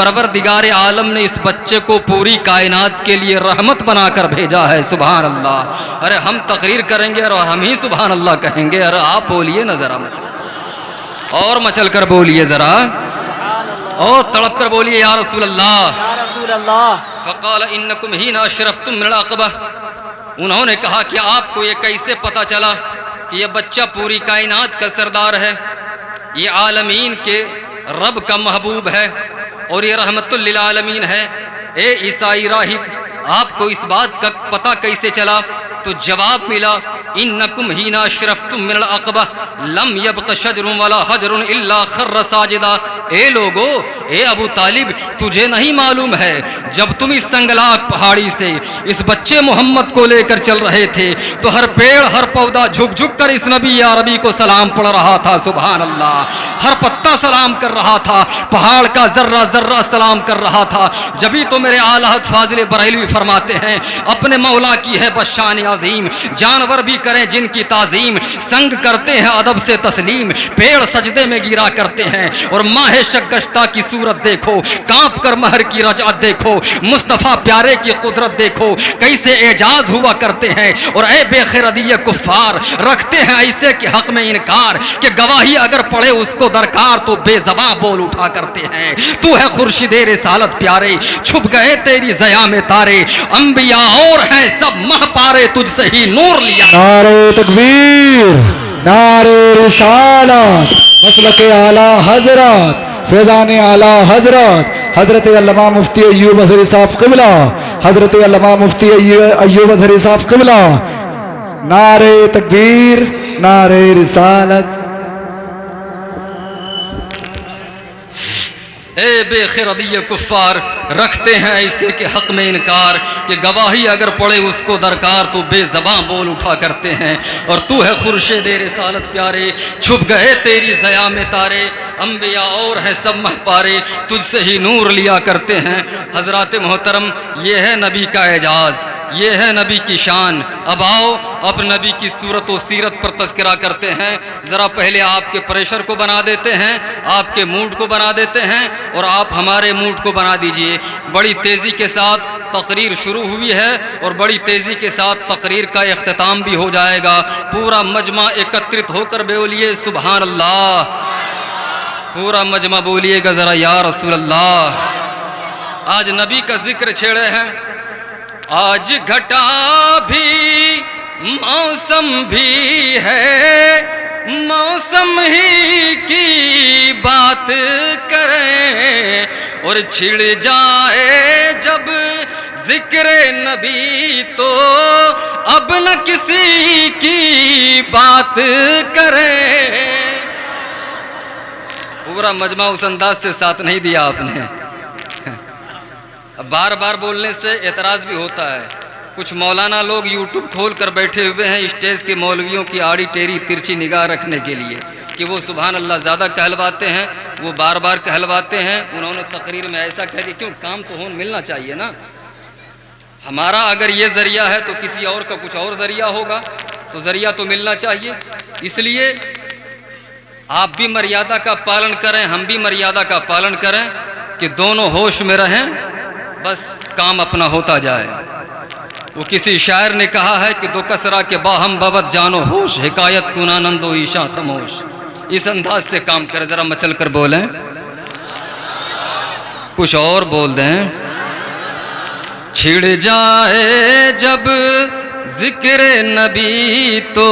परवरदिगार आलम ने इस बच्चे को पूरी कायनात के लिए रहमत बनाकर भेजा है। सुभान अल्लाह। अरे हम तकरीर करेंगे और हम ही सुभान अल्लाह कहेंगे। अरे आप बोलिए ना ज़रा, मचल कर बोलिए ज़रा, और तड़प कर बोलिए या रसूल अल्लाह। फ़क़ाल इन्नकुम हीना अशरफ़्तुम मिनल अक़बा। उन्होंने कहा कि आपको ये कैसे पता चला कि ये बच्चा पूरी कायनात का सरदार है, ये आलमीन के रब का महबूब है और ये रहमतुल लिल आलमीन है। ए ईसाई राहिब, आपको इस बात का पता कैसे चला? तो जवाब मिला, इन्नकुम हीना अशरफ़्तुम मिनल अक़बा लम यब्क़ शजरुन वला हजरुन इल्ला खर्र साजिदा। ए लोगो, ए अबू तालिब, तुझे नहीं मालूम है जब तुम इस संगलाक पहाड़ी से इस बच्चे मोहम्मद को लेकर चल रहे थे तो हर पेड़ हर पौधा झुक झुक कर इस नबी या रबी को सलाम पढ़ रहा था। सुभान अल्लाह। हर पत्ता सलाम कर रहा था, पहाड़ का जर्रा जर्रा सलाम कर रहा था। जभी तो मेरे आला हज़रत फाज़िल बरेलवी फरमाते हैं, अपने मौला की है बशान अजीम, जानवर भी करें जिनकी ताजीम, संग करते हैं अदब से तस्लीम, पेड़ सजदे में गिरा करते हैं। और माह शगश्ता की सूरत देखो, कांप कर महर की रजअत देखो, मुस्तफ़ा प्यारे की कुदरत देखो, कैसे एजाज हुआ करते हैं। और ए बेखरदिय कुफ़ार, रखते हैं ऐसे के हक में इनकार कि गवाही अगर पड़े उसको दरकार तो बेज़बां बोल उठा करते हैं। तू है खुर्शीदे रिसालत प्यारे, छुप गए तेरी ज़या में तारे, अंबिया और हैं सब मह पारे, तुझसे ही नूर लिया। नारे तकबीर, नारे रिसालत, मसलक आला हजरत, फैज़ान आला हजरत, हजरत अल्लामा मुफ्ती अय्यूब अज़हरी साहब क़िबला, हजरत अल्लामा मुफ्ती अय्यूब अज़हरी साहब क़िबला। नारे तकबीर, नारे रिसालत। ए बेखरदिय कुफ़ार, रखते हैं ऐसे के हक में इनकार कि गवाही अगर पड़े उसको दरकार तो बेज़बां बोल उठा करते हैं। और तू है खुर्शीद रिसालत प्यारे, छुप गए तेरी ज़या में तारे, अंबिया और है सब महपारे, तुझसे ही नूर लिया करते हैं। हज़रात मोहतरम, ये है नबी का एजाज़, ये है नबी की शान। अब आओ अब नबी की सूरत व सीरत पर तज़किरा करते हैं। ज़रा पहले आपके प्रेशर को बना देते हैं, आपके मूड को बना देते हैं, और आप हमारे मूड को बना दीजिए। बड़ी तेज़ी के साथ तकरीर शुरू हुई है और बड़ी तेज़ी के साथ तकरीर का इख्तिताम भी हो जाएगा। पूरा मजमा एकत्रित होकर बोलिए सुभान अल्लाह। पूरा मजमा बोलिएगा ज़रा या रसूल अल्लाह। आज नबी का जिक्र छेड़े हैं। आज घटा भी मौसम भी है, मौसम ही की बात करें, और छिड़ जाए जब जिक्र नबी तो अब न किसी की बात करें। पूरा मजमा उस अंदाज से साथ नहीं दिया आपने। अब बार बार बोलने से एतराज़ भी होता है। कुछ मौलाना लोग यूट्यूब खोल कर बैठे हुए हैं स्टेज के मौलवियों की आड़ी टेरी तिरछी निगाह रखने के लिए कि वो सुभान अल्लाह ज़्यादा कहलवाते हैं, वो बार बार कहलवाते हैं। उन्होंने तकरीर में ऐसा कह दिया, क्यों? काम तो होन मिलना चाहिए ना। हमारा अगर ये ज़रिया है तो किसी और का कुछ और ज़रिया होगा, तो ज़रिया तो मिलना चाहिए। इसलिए आप भी मर्यादा का पालन करें, हम भी मर्यादा का पालन करें कि दोनों होश में रहें, बस काम अपना होता जाए। वो किसी शायर ने कहा है कि दो कसरा के बाहम बबत जानो होश, हिकायत कुनानंदो ईशा खमोश। इस अंदाज से काम करें। ज़रा मचल कर बोलें, कुछ और बोल दें। छिड़ जाए जब जिक्र नबी तो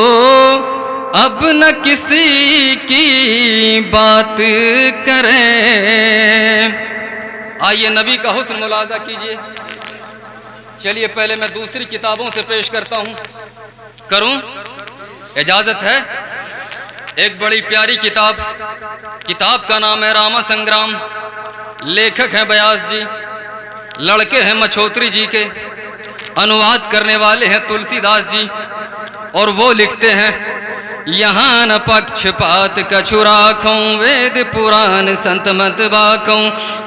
अब न किसी की बात करें। आइए नबी का हुस्न मुलाजा कीजिए। चलिए पहले मैं दूसरी किताबों से पेश करता हूँ। करूँ? इजाज़त है? एक बड़ी प्यारी किताब का नाम है रामा संग्राम। लेखक हैं बयास जी, लड़के हैं मछोत्री जी के, अनुवाद करने वाले हैं तुलसीदास जी। और वो लिखते हैं, यहाँ न पक्षपात कछु राखों, वेद पुराण संत मत बाखों।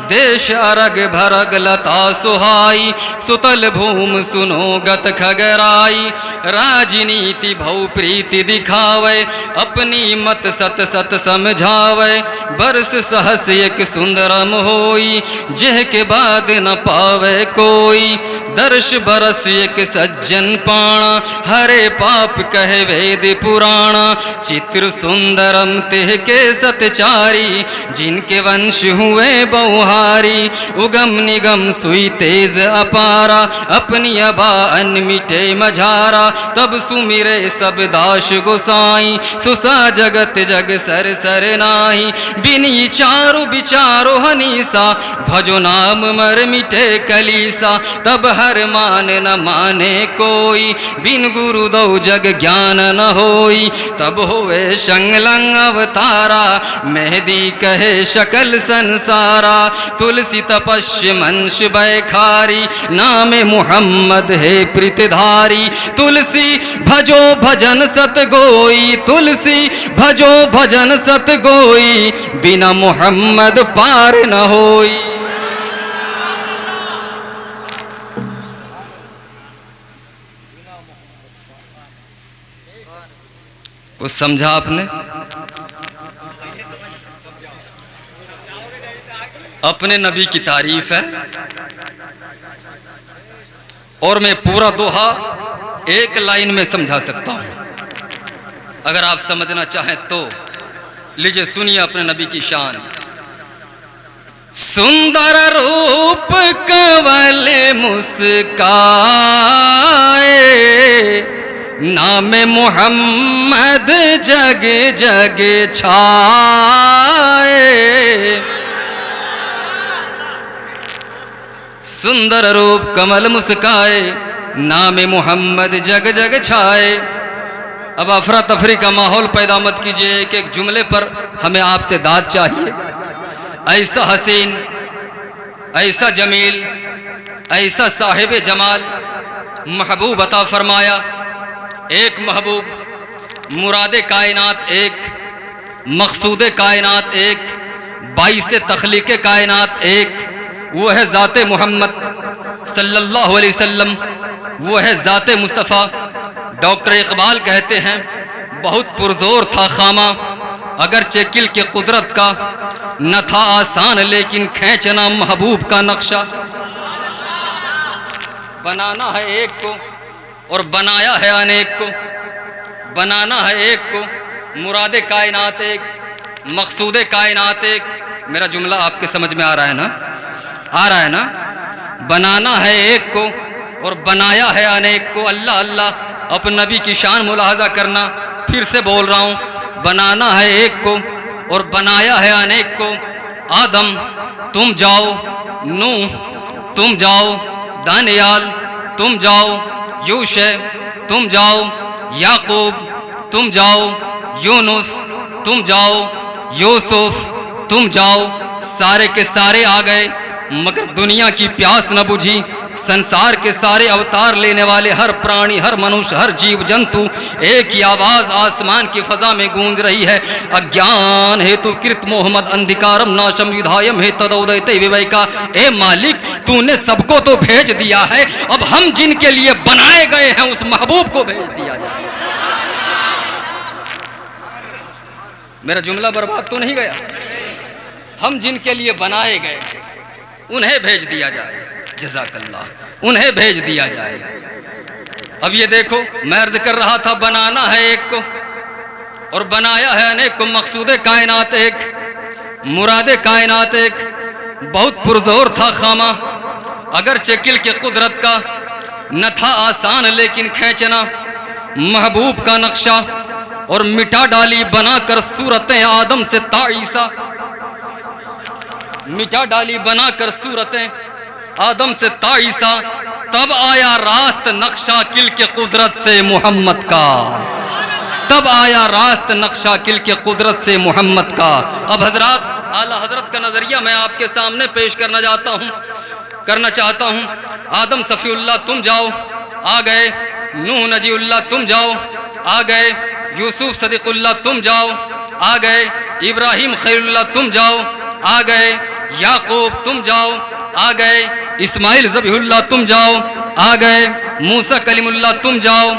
देश अरग भरग लता सुहाई, सुतल भूम सुनो गत खगराई। राजनीति भौ प्रीति दिखावे, अपनी मत सत सत समझावे। बरस सहस एक सुंदरम होई, जेह के बाद न पावे कोई। दर्श बरस एक सज्जन पाणा, हरे पाप कहे वेद पुराणा। चित्र सुंदरम तेह के सतचारी, जिनके वंश हुए बहुहारी। उगम निगम सुई तेज अपारा, अपनी अबा अनमिटे मझारा। तब सुमिरे सब दास गोसाई, सुसा जगत जग सर सर नाही। बिनी चारु विचारो हनीसा, भजो नाम मर मिटे कलीसा। तब हर मान न माने कोई, बिन गुरु दो जग ज्ञान न होई। तब होवे संगलंग अवतारा, मेहदी कहे शकल संसारा। तुलसी तपस्या मंश बैखारी, नाम मुहम्मद है प्रीतिधारी। तुलसी भजो भजन सत गोई, तुलसी भजो भजन सत गोई। बिना मुहम्मद पार न होई। कुछ समझा आपने? अपने नबी की तारीफ है, और मैं पूरा दोहा एक लाइन में समझा सकता हूं, अगर आप समझना चाहें तो। लीजिए सुनिए अपने नबी की शान। सुंदर रूप कवल मुस्काए, नाम मुहम्मद जग जग छाए। सुंदर रूप कमल मुस्काए, नाम मुहम्मद जग जग छाए। अब अफरा तफरी का माहौल पैदा मत कीजिए, एक एक जुमले पर हमें आपसे दाद चाहिए। ऐसा हसीन, ऐसा जमील, ऐसा साहिब जमाल महबूब अता फरमाया। एक महबूब, मुरादे कायनात एक, मकसूद कायनात एक, बाइसे तख्लीक कायनात एक। वो है ज़ाते मोहम्मद सल्लल्लाहु अलैहि वसल्लम, वो है ज़ाते मुस्तफ़ा। डॉक्टर इकबाल कहते हैं, बहुत पुरजोर था खामा, अगर चेकिल के कुदरत का। न था आसान लेकिन खींचना महबूब का नक्शा। बनाना है एक को और बनाया है अनेक को, बनाना है एक को, मुरादे कायनात एक, मकसूदे कायनात एक। मेरा जुमला आपके समझ में आ रहा है ना? आ रहा है ना? बनाना है एक को और बनाया है अनेक को। अल्लाह अल्लाह, अपने नबी की शान मुलाहजा करना। फिर से बोल रहा हूँ, बनाना है एक को और बनाया है अनेक को। आदम तुम जाओ, नूह तुम जाओ, दानियाल तुम जाओ, यूशे तुम जाओ, याकूब तुम जाओ, यूनुस तुम जाओ, यूसुफ तुम जाओ। सारे के सारे आ गए, मगर दुनिया की प्यास न बुझी। संसार के सारे अवतार लेने वाले हर प्राणी, हर मनुष्य, हर जीव जंतु, एक ही आवाज़ आसमान की फजा में गूंज रही है। अज्ञान हेतु कृत मोहम्मद अंधिकारम नाशम विधायम हे तदोदयते विवेका। ए मालिक, तूने सबको तो भेज दिया है, अब हम जिनके लिए बनाए गए हैं उस महबूब को भेज दिया जाए। मेरा जुमला बर्बाद तो नहीं गया? हम जिनके लिए बनाए गए उन्हें भेज दिया जाए। जज़ाकल्लाह, उन्हें भेज दिया जाए। अब ये देखो, मैं अर्ज कर रहा था, बनाना है एक को और बनाया है अनेक को। मकसूद कायनात एक, मुराद कायनात एक। बहुत पुरजोर था खामा, अगर चेकिल के कुदरत का। न था आसान लेकिन खींचना महबूब का नक्शा। और मिटा डाली बनाकर सूरतें आदम से ताईसा, मिटा डाली बनाकर सूरतें आदम से ताईसा। तब आया रास्त नक्शा किल के कुदरत से मोहम्मद का, तब आया रास्त नक्शा किल के कुदरत से मोहम्मद का। अब हजरात, आला हजरत का नजरिया मैं आपके सामने पेश करना चाहता हूँ। आदम सफ़ीउल्लाह तुम जाओ, आ गए। नूह नजीउल्लाह तुम जाओ, आ गए। यूसुफ सदीकुल्लाह तुम जाओ, आ गए। इब्राहिम खैरुल्लाह तुम जाओ, आ गए। याकूब तुम जाओ, आ गए। इस्माइल ज़बीहुल्लाह तुम जाओ, आ गए। मूसा कलीमुल्लाह तुम जाओ,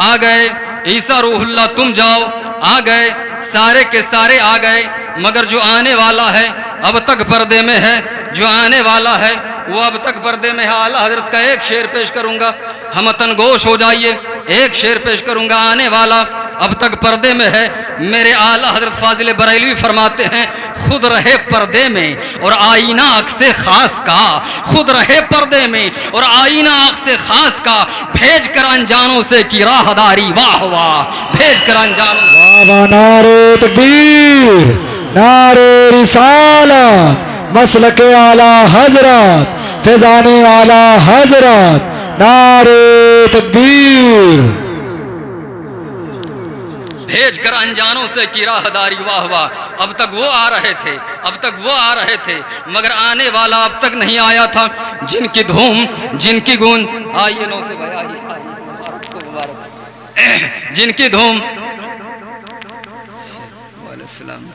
आ गए। ईसा रूहुल्लाह तुम जाओ, आ गए। सारे के सारे आ गए, मगर जो आने वाला है अब तक पर्दे में है, जो आने वाला है वो अब तक पर्दे में है। आला हजरत का एक शेर पेश करूंगा, हम तनगोश हो जाइए। एक शेर पेश करूंगा, आने वाला अब तक पर्दे में है। मेरे आला हजरत फाजिल बरेलवी फरमाते हैं, खुद रहे पर्दे में और आईना अक्से खास का, खुद रहे पर्दे में और आईना अक्से खास का, भेज कर अनजानों से की राहदारी, वाह वाह, भेज कर अनजानों से। वाह वाह, नारे तकबीर, नारे रिसालत, मसलके आला हजरत, फैजाने आला हजरत, नारे तकबीर। भेज कर अनजानों से की राहदारी, वाह वाह। अब तक वो आ रहे थे, अब तक वो आ रहे थे, मगर आने वाला अब तक नहीं आया था। जिनकी धूम, जिनकी गूंज, आइए नौ से भाई, आइए आपको मुबारक। जिनकी धूम,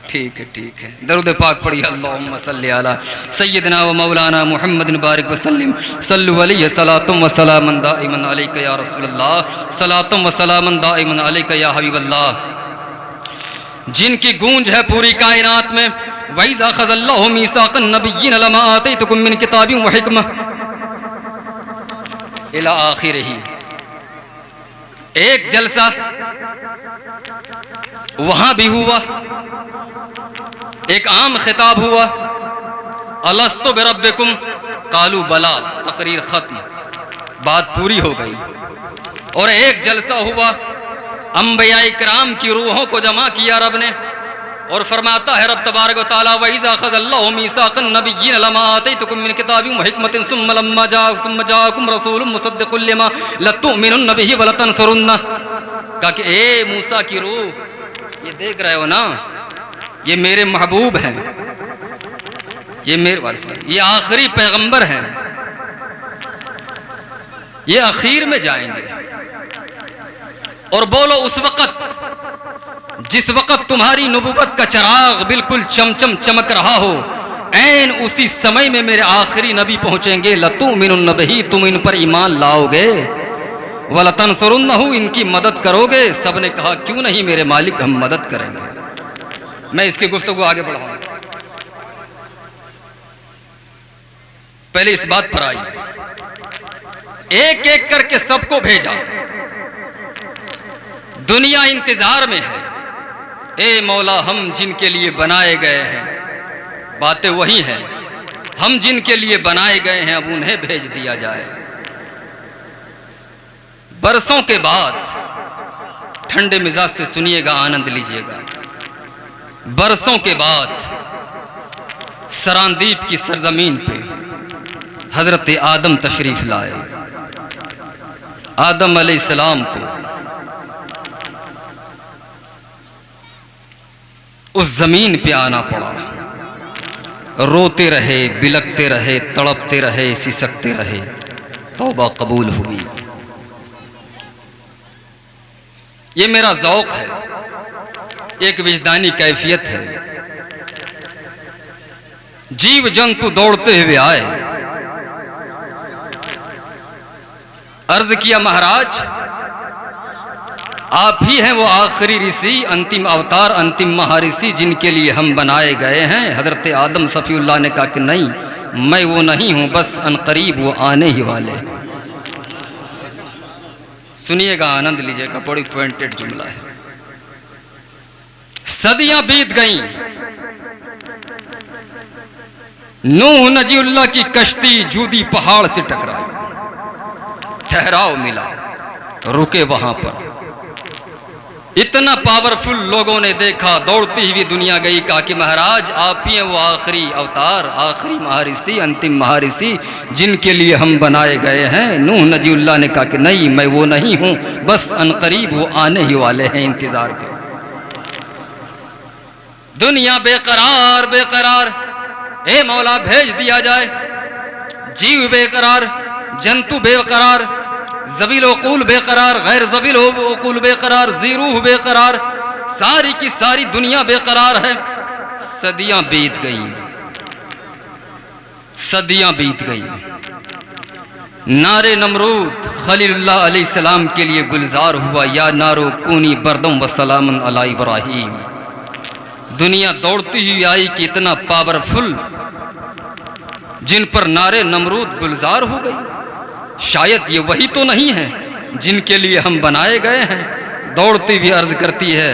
ठीक है ठीक है, दरूद पाक पढ़िए। अल्लाहुम्मा सल्ली अला सय्यदना व मौलाना मुहम्मद बारिक वसल्लिम, सल्लु अलैहि सलातुम व सलामन दाइमन अलैका या रसूलल्लाह, सलातुम व सलामन दाइमन अलैका या हबीबल्लाह। जिनकी गूंज है पूरी कायनात में, वइज़ा ख़ज़ल्लाहु मीसाक़न नबिय्यिन लमा आतैतुकुम मिन किताबिन व हिकमह इला आखिरिही। एक जलसा वहां भी हुआ, एक आम खिताब हुआ, अलस्तु बिरब्बिकुम कालू बला, तकरीर खत्म, बात पूरी हो गई। और एक जलसा हुआ, अंबिया इकराम की रूहों को जमा किया रब ने, और फरमाता है रब तबारक व तआला, वइज़ा ख़ज़ल्लाहु मीसाक़न नबिय्यिन लमा आतैतुकुम मिन किताबिन व हिकमतिन सुम्मा लम्मा जाअकुम रसूलुम मुसद्दिक़ुल लिमा लतु'मिनुन्न बिही व लतंसुरुन्ना। कहा कि ए मूसा की रूह, ये देख रहे हो ना, ये मेरे महबूब हैं, ये मेरे वारिस, ये आखिरी पैगंबर हैं, ये आखिर में जाएंगे। और बोलो उस वक़्त जिस वक़्त तुम्हारी नबुव्वत का चिराग बिल्कुल चमचम चमक रहा हो, ऐन उसी समय में मेरे आखिरी नबी पहुंचेंगे। लतुमिनुन्न बिही, तुम इन पर ईमान लाओगे, वलतंसुरुन्नहु, इनकी मदद करोगे। सब ने कहा क्यों नहीं मेरे मालिक, हम मदद करेंगे। मैं इसकी गुफ्तगू आगे बढ़ाऊंगा, पहले इस बात पर आई, एक एक करके सबको भेजा। दुनिया इंतजार में है, ए मौला हम जिनके लिए बनाए गए हैं, बातें वही हैं, हम जिनके लिए बनाए गए हैं अब उन्हें भेज दिया जाए। बरसों के बाद, ठंडे मिजाज से सुनिएगा, आनंद लीजिएगा। बरसों के बाद सरांदीप की सरजमीन पे हजरत आदम तशरीफ लाए। आदम अलैहिस्सलाम को उस जमीन पे आना पड़ा, रोते रहे, बिलकते रहे, तड़पते रहे, सिसकते रहे, तौबा कबूल हुई। ये मेरा ज़ौक़ है, एक विजदानी कैफियत है। जीव जंतु दौड़ते हुए आए, अर्ज किया महाराज आप ही हैं वो आखिरी ऋषि, अंतिम अवतार, अंतिम महाऋषि जिनके लिए हम बनाए गए हैं। हजरत आदम सफ़ीउल्लाह ने कहा कि नहीं, मैं वो नहीं हूँ, बस अनकरीब वो आने ही वाले। सुनिएगा, आनंद लीजिएगा, बड़ी पॉइंटेड जुमला है। सदियां बीत गईं, नूह नजीउल्लाह की कश्ती जूदी पहाड़ से टकराई, ठहराव मिला, रुके वहां पर। इतना पावरफुल लोगों ने देखा, दौड़ती हुई दुनिया गई, कहा कि महाराज आप ही हैं वो आखिरी अवतार, आखिरी महर्षि, अंतिम महर्षि जिनके लिए हम बनाए गए हैं। नूह नजीउल्लाह ने कहा कि नहीं, मैं वो नहीं हूं, बस अनकरीब वो आने ही वाले हैं, इंतजार करो। दुनिया बेकरार बेकरार, ए मौला भेज दिया जाए। जीव बेकरार, जंतु बेकरार, ज़वील उक़ूल बेकरार, गैर ज़वील उक़ूल बेकरार, ज़ीरूह बेकरार, सारी की सारी दुनिया बेकरार है। सदियां बीत गईं, सदियां बीत गईं। नारे नमरूद खलीलुल्लाह अलैहिस्सलाम के लिए गुलजार हुआ, या नारो कूनी बरदम व सलामन अला इब्राहीम। दुनिया दौड़ती हुई आई कि इतना पावरफुल जिन पर नारे नमरूद गुलजार हो गई। शायद ये वही तो नहीं है जिनके लिए हम बनाए गए हैं। दौड़ती भी अर्ज करती है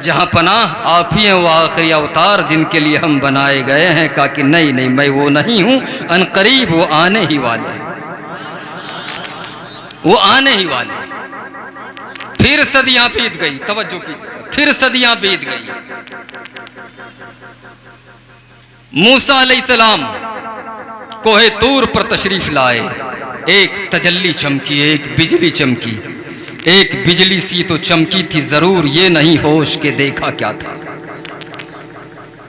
जहाँ पनाह आप ही हैं वो आखिरी अवतार जिनके लिए हम बनाए गए हैं। कहा कि नहीं नहीं, मैं वो नहीं हूँ, अनकरीब वो आने ही वाले, वो आने ही वाले। फिर सदियां बीत गई, तवज्जो कीजिए, फिर सदियां बीत गई। मूसा अलैहिस्सलाम कोहे तूर पर तशरीफ लाए। एक तजल्ली चमकी, एक बिजली चमकी। एक बिजली सी तो चमकी थी जरूर, ये नहीं होश के देखा क्या था।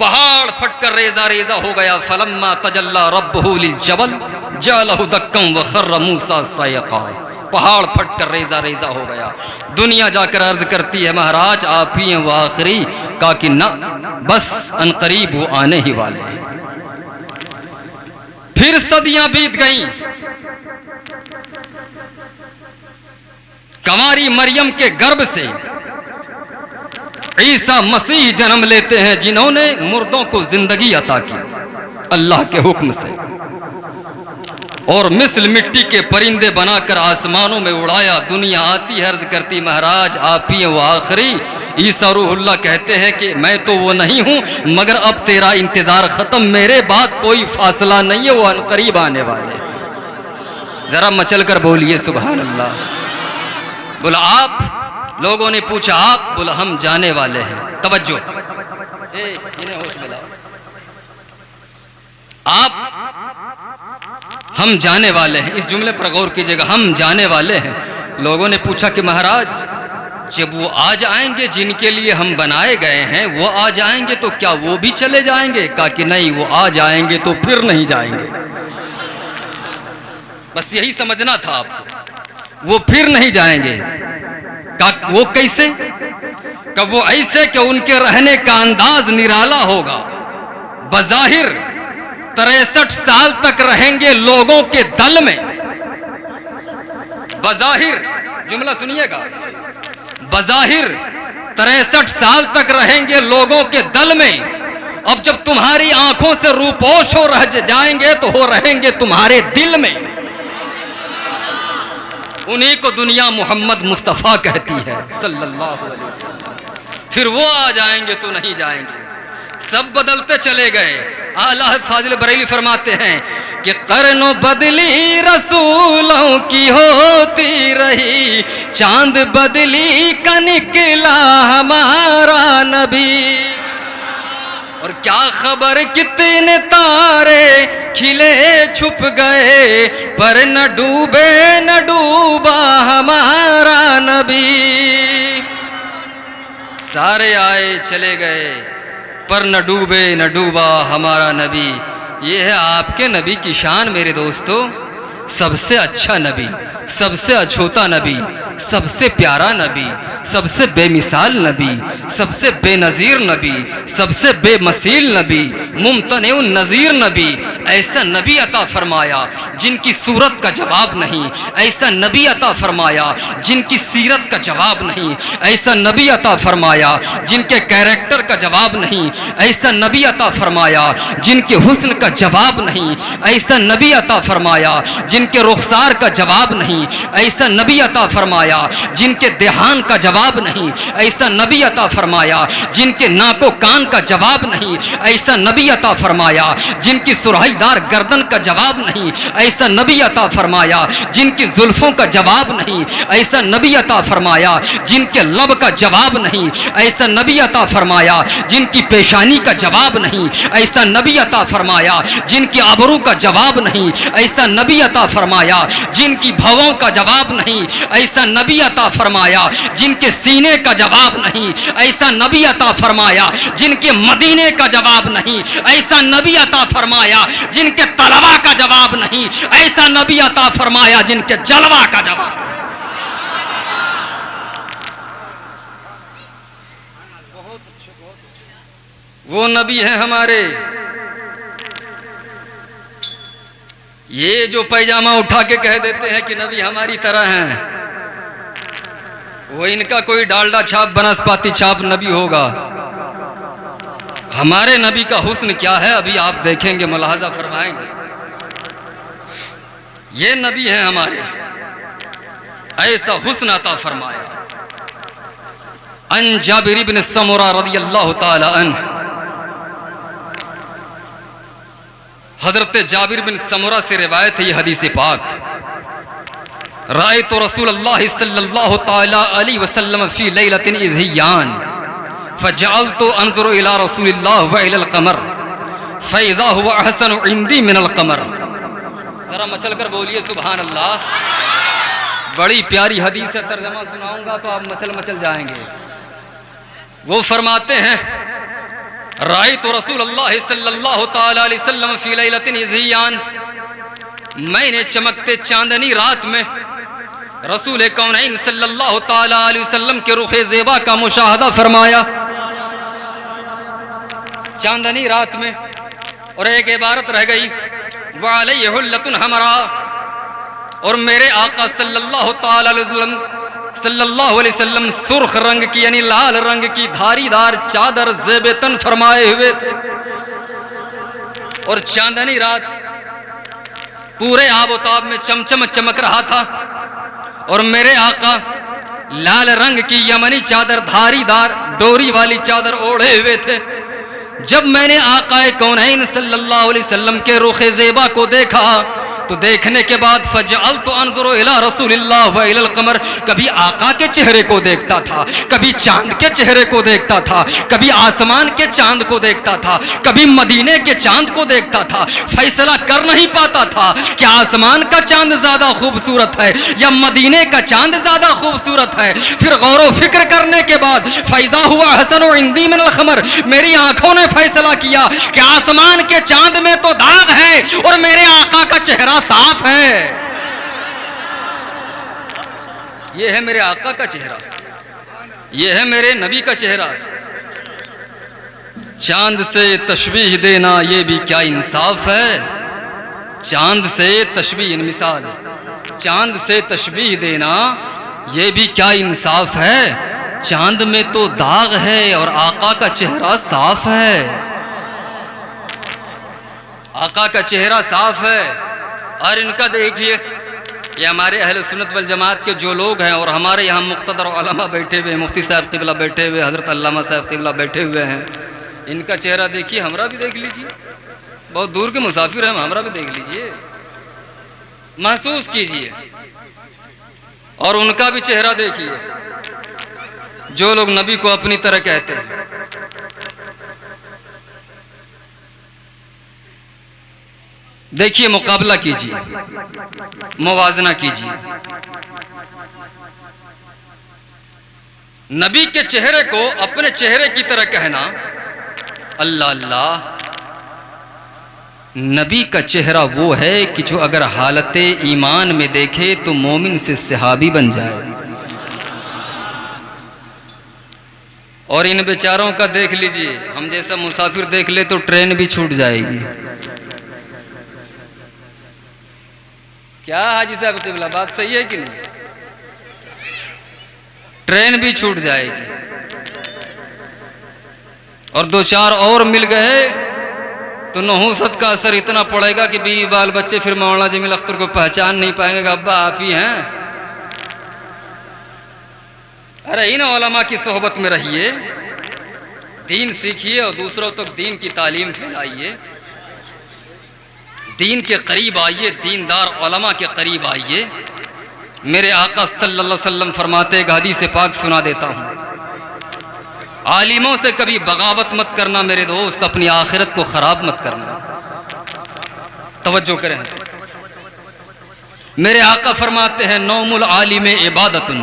पहाड़ फटकर रेजा रेजा हो गया। फलम्मा तजल्ला रब्बुहु लिल जबल जअलहु दक्कम व खर्र मूसा सायक़ा। पहाड़ फटकर रेजा रेजा हो गया। दुनिया जाकर अर्ज करती है महाराज आप ही हैं वो आखिरी। कहा कि ना, बस अनकरीब वो आने ही वाले हैं। फिर सदियां बीत गईं। कंवारी मरियम के गर्भ से ईसा मसीह जन्म लेते हैं, जिन्होंने मुर्दों को जिंदगी अता की अल्लाह के हुक्म से, और मिस्ल मिट्टी के परिंदे बनाकर आसमानों में उड़ाया। दुनिया आती अर्ज करती महाराज आप ही हैं वो आखिरी। ईसा रूहुल्लाह कहते हैं कि मैं तो वो नहीं हूं, मगर अब तेरा इंतजार खत्म, मेरे बाद कोई फासला नहीं है, वो अनकरीब आने वाले। जरा मचल कर बोलिए सुभान अल्लाह। बोला आप, लोगों ने पूछा आप, बोला हम जाने वाले हैं। तवज्जो, इन्हें होश में लाओ। आप, हम जाने वाले हैं, इस जुमले पर गौर कीजिएगा, हम जाने वाले हैं। लोगों ने पूछा कि महाराज जब वो आ जाएंगे जिनके लिए हम बनाए गए हैं, वो आ जाएंगे तो क्या वो भी चले जाएंगे? कहा कि नहीं, वो आ जाएंगे तो फिर नहीं जाएंगे। बस यही समझना था आपको, वो फिर नहीं जाएंगे। कहा वो कैसे? कहा वो ऐसे कि उनके रहने का अंदाज निराला होगा। बज़ाहिर 63 साल तक रहेंगे लोगों के दल में। बज़ाहिर, जुमला सुनिएगा, बज़ाहिर 63 साल तक रहेंगे लोगों के दल में। अब जब तुम्हारी आंखों से रूपोश हो रह जाएंगे तो हो रहेंगे तुम्हारे दिल में। उन्हीं को दुनिया मोहम्मद मुस्तफ़ा कहती है सल्लल्लाहु अलैहि वसल्लम। फिर वो आ जाएंगे तो नहीं जाएंगे। सब बदलते चले गए। आला फाजिल बरेली फरमाते हैं कि कर्नो बदली रसूलों की होती रही, चांद बदली का निकला हमारा नबी। और क्या खबर कितने तारे खिले छुप गए, पर न डूबे न डूबा हमारा नबी। सारे आए चले गए पर न डूबे न डूबा हमारा नबी। ये है आपके नबी की शान मेरे दोस्तों। सबसे अच्छा नबी, सबसे अछूता नबी, सबसे प्यारा नबी, सबसे बेमिसाल नबी, सबसे बेनज़ीर नबी, सबसे बेमसील नबी, मुमतने नज़ीर नबी। ऐसा नबी अता फरमाया जिनकी सूरत का जवाब नहीं। ऐसा नबी अता फरमाया जिनकी सीरत का जवाब नहीं। ऐसा नबी अता फरमाया जिनके कैरेक्टर का जवाब नहीं। ऐसा नबी अता फरमाया जिनके हुस्न का जवाब नहीं। ऐसा नबी अता फरमाया जिनके रुखसार का जवाब नहीं। ऐसा नबी अता फरमाया जिनके देहान का जवाब नहीं। ऐसा नबी अता फरमाया जिनके नाको कान का जवाब नहीं। ऐसा नबी अता फरमाया जिनकी सुराहीदार गर्दन का जवाब नहीं। ऐसा नबी अता फरमाया जिनकी जुल्फों का जवाब नहीं। ऐसा नबी अता फरमाया जिनके लब का जवाब नहीं। ऐसा नबी अता फरमाया जिनकी पेशानी का जवाब नहीं। ऐसा नबी अता फरमाया जिनकी आबरू का जवाब नहीं। ऐसा नबी अता फरमाया जिनकी भवों का जवाब नहीं। ऐसा नबी अता फरमाया जिनके सीने का जवाब नहीं। ऐसा नबी अता फरमाया जिनके मदीने का जवाब नहीं। ऐसा नबी अता फरमाया जिनके तलबा का जवाब नहीं। ऐसा नबी अता फरमाया जिनके जलवा का जवाब। वो नबी हैं हमारे। ये जो पैजामा उठा के कह देते हैं कि नबी हमारी तरह हैं, वो इनका कोई डालडा छाप बनस्पति छाप नबी होगा। हमारे नबी का हुस्न क्या है अभी आप देखेंगे, मुलाहाजा फरमाएंगे। ये नबी हैं हमारे, ऐसा हुस्न अता फरमाया। अन जाबिर इब्न समुरा रदियल्लाहु ताला अन्हु, हजरत जाबिर बिन समुरा से रिवायत है ये हदीस पाक। रायतु रसूलुल्लाह सल्लल्लाहु ताला अलैहि वसल्लम फी लैलतिन इज़हियान फजअलतु अंजुरु इला रसूलिल्लाह व इलल क़मर फइज़ा हुवा अहसनु इंदी मिनल क़मर। जरा मचल कर बोलिए सुभान अल्लाह। बड़ी प्यारी हदीस है, तर्जमा सुनाऊंगा तो आप मचल मचल जाएंगे। वो फरमाते हैं रायतु रसूलुल्लाह सल्लल्लाहु ताला अलैहि वसल्लम फी लैलतिन इज़हियान, मैंने चमकते चांदनी रात में रसूल कौनैन सल्लल्लाहु ताला अलैहि वसल्लम के रुखे ज़ेबा का मुशाहदा फरमाया चांदनी रात में। और एक इबारत रह गई, व अलैहि हुल्लतुन हमरा, और मेरे आका सल्लल्लाहु ताला अलैहि वसल्लम सुर्ख रंग की यानी लाल रंग की धारीदार चादर ज़ेबतन फरमाए हुए थे। और चांदनी रात पूरे आबोताब में चमचम चमक रहा था और मेरे आका लाल रंग की यमनी चादर धारीदार डोरी वाली चादर ओढ़े हुए थे। जब मैंने आकाए कौनैन सल्लल्लाहु अलैहि वसल्लम के रुखे ज़ेबा को देखा तो देखने के बाद फजअलतु अंजुरु इला रसूलिल्लाह व इलल क़मर, कभी आका के चेहरे को देखता था, कभी चांद के चेहरे को देखता था, कभी आसमान के चांद को देखता था, कभी मदीने के चांद को देखता था। फैसला कर नहीं पाता था कि आसमान का चांद ज्यादा खूबसूरत है या मदीने का चांद ज्यादा खूबसूरत है। फिर गौर व फिक्र करने के बाद फैज़ा हुआ हसन इंदी मिनल क़मर, मेरी आंखों ने फैसला किया कि आसमान के चांद में तो दाग है और मेरे आका का चेहरा साफ है। ये है मेरे आका का चेहरा, ये है मेरे नबी का चेहरा। चांद से तशबीह देना ये भी क्या इंसाफ है। चांद से तशबीह, मिसाल चांद से तशबीह देना ये भी क्या इंसाफ है। चांद में तो दाग है और आका का चेहरा साफ है। आका का चेहरा साफ है। और इनका देखिए, ये हमारे अहले सुन्नत वल जमात के जो लोग हैं और हमारे यहाँ मुक़्तदर उलमा बैठे हुए हैं, मुफ्ती साहब क़िबला बैठे हुए, हज़रत अल्लामा साहब क़िबला बैठे हुए हैं, इनका चेहरा देखिए, हमरा भी देख लीजिए। बहुत दूर के मुसाफिर हैं, हमरा भी देख लीजिए, महसूस कीजिए। और उनका भी चेहरा देखिए, जो लोग नबी को अपनी तरह कहते हैं। देखिए, मुकाबला कीजिए, मुवाजना कीजिए। नबी के चेहरे को अपने चेहरे की तरह कहना, अल्लाह अल्लाह। नबी का चेहरा वो है कि जो अगर हालत ईमान में देखे तो मोमिन से सहाबी बन जाए। और इन बेचारों का देख लीजिए, हम जैसा मुसाफिर देख ले तो ट्रेन भी छूट जाएगी। क्या हाजी साहब क़िबला, बात सही है कि नहीं? ट्रेन भी छूट जाएगी। और दो चार और मिल गए तो नहुसत का असर इतना पड़ेगा कि बीवी बाल बच्चे फिर मौलाना जमील अख्तर को पहचान नहीं पाएंगे कि अब्बा आप ही हैं। अरे इन उलमा की सोहबत में रहिए, दीन सीखिए और दूसरों तक दीन की तालीम फैलाइए, दीन के करीब आइए, दीनदार उलमा के करीब आइए। मेरे आका सल्लल्लाहु अलैहि वसल्लम फरमाते हैं, हदीस पाक सुना देता हूँ, आलिमों से कभी बगावत मत करना मेरे दोस्त, अपनी आखिरत को ख़राब मत करना। तवज्जो करें, मेरे आका फरमाते हैं, नौमुल आलिम इबादतुन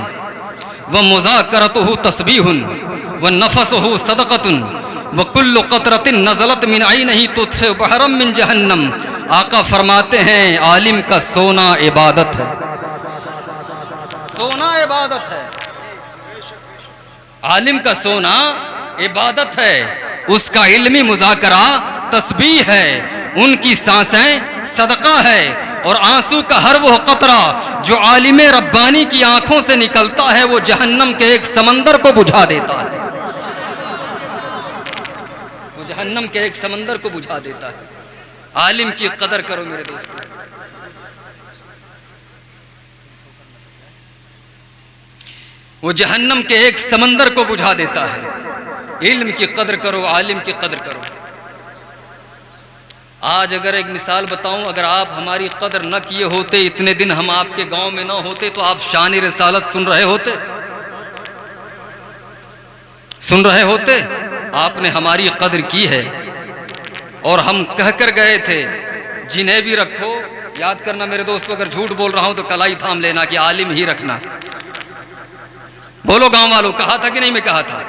व मुज़ाकरतुहु तस्बीहुन व नफसुहु सदक़तुन व कुल्लु क़तरतिन नज़लत मिन ऐनिही तुत्फ़िउ बहरम मिन जहन्नम आका फरमाते हैं आलिम का सोना इबादत है, सोना इबादत है, आलिम का सोना इबादत है, उसका इल्मी मुज़ाकरा तस्बीह है, उनकी सांसें सदका है, और आंसू का हर वो कतरा जो आलिम रब्बानी की आंखों से निकलता है वो जहन्नम के एक समंदर को बुझा देता है, वो जहन्नम के एक समंदर को बुझा देता है। आलिम की कदर करो मेरे दोस्तों। वो जहन्नम के एक समंदर को बुझा देता है। इल्म की कदर करो, आलिम की कदर करो। आज अगर एक मिसाल बताऊं, अगर आप हमारी कदर न किए होते, इतने दिन हम आपके गांव में न होते, तो आप शान रिसालत सुन रहे होते, सुन रहे होते। आपने हमारी कदर की है और हम कह कर गए थे जिन्हें भी रखो, याद करना मेरे दोस्तों, अगर झूठ बोल रहा हूं तो कलाई थाम लेना कि आलिम ही रखना। बोलो गांव वालों, कहा था कि नहीं? मैं कहा था,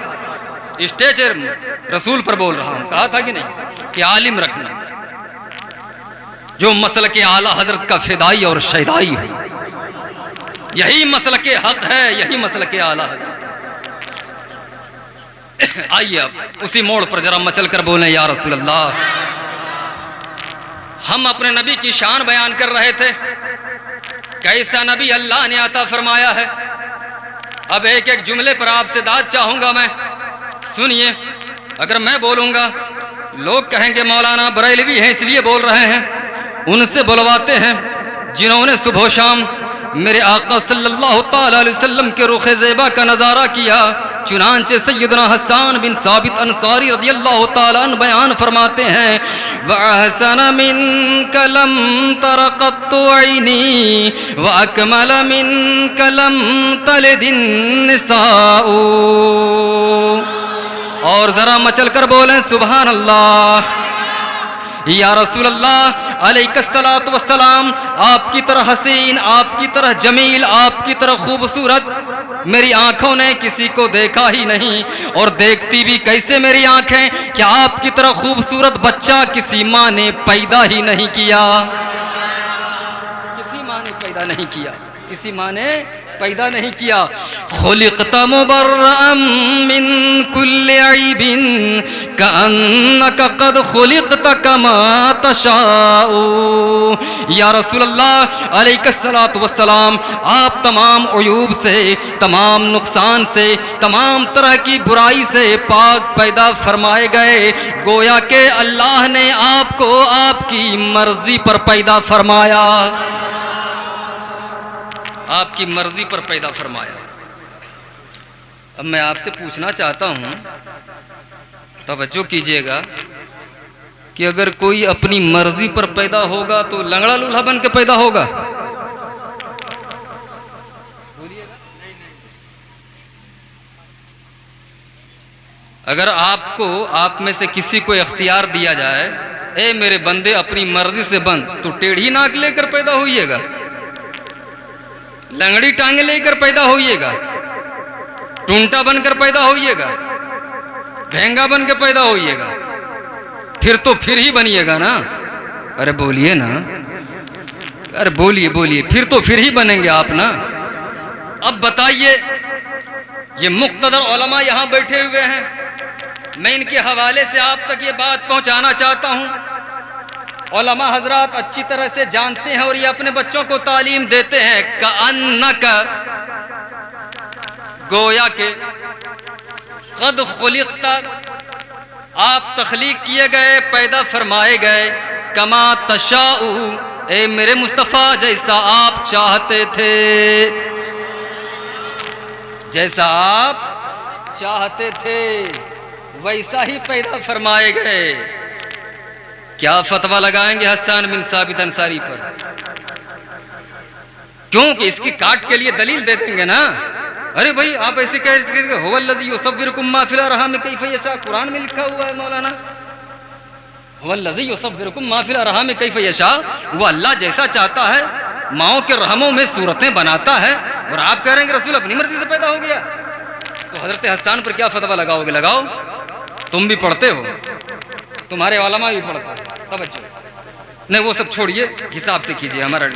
स्टेज रसूल पर बोल रहा हूं, कहा था कि नहीं कि आलिम रखना, जो मसल के आला हजरत का फिदाई और शैदाई हो। यही मसल के हक है, यही मसल के आला हजरत। आइए अब उसी मोड़ पर जरा मचल कर बोले या रसूल अल्लाह। हम अपने नबी की शान बयान कर रहे थे, कैसा नबी अल्लाह ने अता फरमाया है। अब एक एक जुमले पर आपसे दाद चाहूंगा मैं, सुनिए। अगर मैं बोलूंगा लोग कहेंगे मौलाना बरेलवी हैं इसलिए बोल रहे हैं, उनसे बुलवाते हैं जिन्होंने सुबह शाम मेरे आका सल्लल्लाहु ताला अलैहि वसल्लम के रुख ज़ेबा का नज़ारा किया। चुनांचे सैयदना हसन बिन साबित अंसारी रदियल्लाहु ताला अन्हु बयान फरमाते हैं, व अहसन मिन कलम तरक़त्तु ऐनी व अकमल मिन कलम तलदिन निसाउ। और जरा मचल कर बोलें सुभान अल्लाह। या रसूल अल्लाह अलैहिस्सलातु वस्सलाम, आपकी तरह हसीन, आपकी तरह जमील, आपकी तरह खूबसूरत मेरी आंखों ने किसी को देखा ही नहीं, और देखती भी कैसे मेरी आंखें, क्या आपकी तरह खूबसूरत बच्चा किसी माँ ने पैदा ही नहीं किया, किसी माँ ने पैदा नहीं किया, किसी माँ ने पैदा नहीं किया। खुलिक़ता मुबर्रअम मिन कुल्लि ऐबिन कअन्नका क़द खुलिक़ता कमा तशाउ। या रसूल अल्लाह अलैहिस्सलातु वस्सलाम, आप तमाम उयूब से, तमाम नुकसान से, तमाम तरह की बुराई से पाक पैदा फरमाए गए। गोया के अल्लाह ने आपको आपकी मर्जी पर पैदा फरमाया, आपकी मर्जी पर पैदा फरमाया। अब मैं आपसे पूछना चाहता हूं, तवज्जो कीजिएगा, कि अगर कोई अपनी मर्जी पर पैदा होगा तो लंगड़ा लूल्हा बन के पैदा होगा? अगर आपको, आप में से किसी को इख्तियार दिया जाए, ए मेरे बंदे अपनी मर्जी से बन, तो टेढ़ी नाक लेकर पैदा होइएगा, लंगड़ी टांगे लेकर पैदा होइएगा, टूंटा बनकर पैदा होइएगा, भेंगा बन के पैदा होइएगा, फिर तो फिर ही बनिएगा ना। अरे बोलिए ना, अरे बोलिए बोलिए, फिर तो फिर ही बनेंगे आप ना। अब बताइए, ये मुक़्तदर उलमा यहाँ बैठे हुए हैं, मैं इनके हवाले से आप तक ये बात पहुँचाना चाहता हूँ। उलमा हजरात अच्छी तरह से जानते हैं और ये अपने बच्चों को तालीम देते हैं। कअन्नका, गोया के, क़द खुलिक़ता, आप तख्लीक किए गए, पैदा फरमाए गए, कमा तशाउ, ए मेरे मुस्तफ़ा जैसा आप चाहते थे, जैसा आप चाहते थे वैसा ही पैदा फरमाए गए। क्या फतवा लगाएंगे हसन बिन साबित अंसारी पर? क्योंकि इसकी काट के लिए दलील दे देंगे ना। अरे भाई आप ऐसे कह, हुवल्लज़ी युसव्विरुकुम मा फिल अरहाम कैफ़ यशा, कुरान में लिखा हुआ है मौलाना, हुवल्लज़ी युसव्विरुकुम मा फिल अरहाम कैफ़ यशा, वो अल्लाह जैसा चाहता है माओं के रहमों में सूरतें बनाता है, और आप कह रहे हैं कि रसूल अपनी मर्जी से पैदा हो गया। तो हज़रत हसन पर क्या फतवा लगाओगे? लगाओ, तुम भी पढ़ते हो, तुम्हारे उलमा भी पढ़ते हो। तवज्जो, नहीं वो सब छोड़िए, हिसाब से कीजिए, हमारा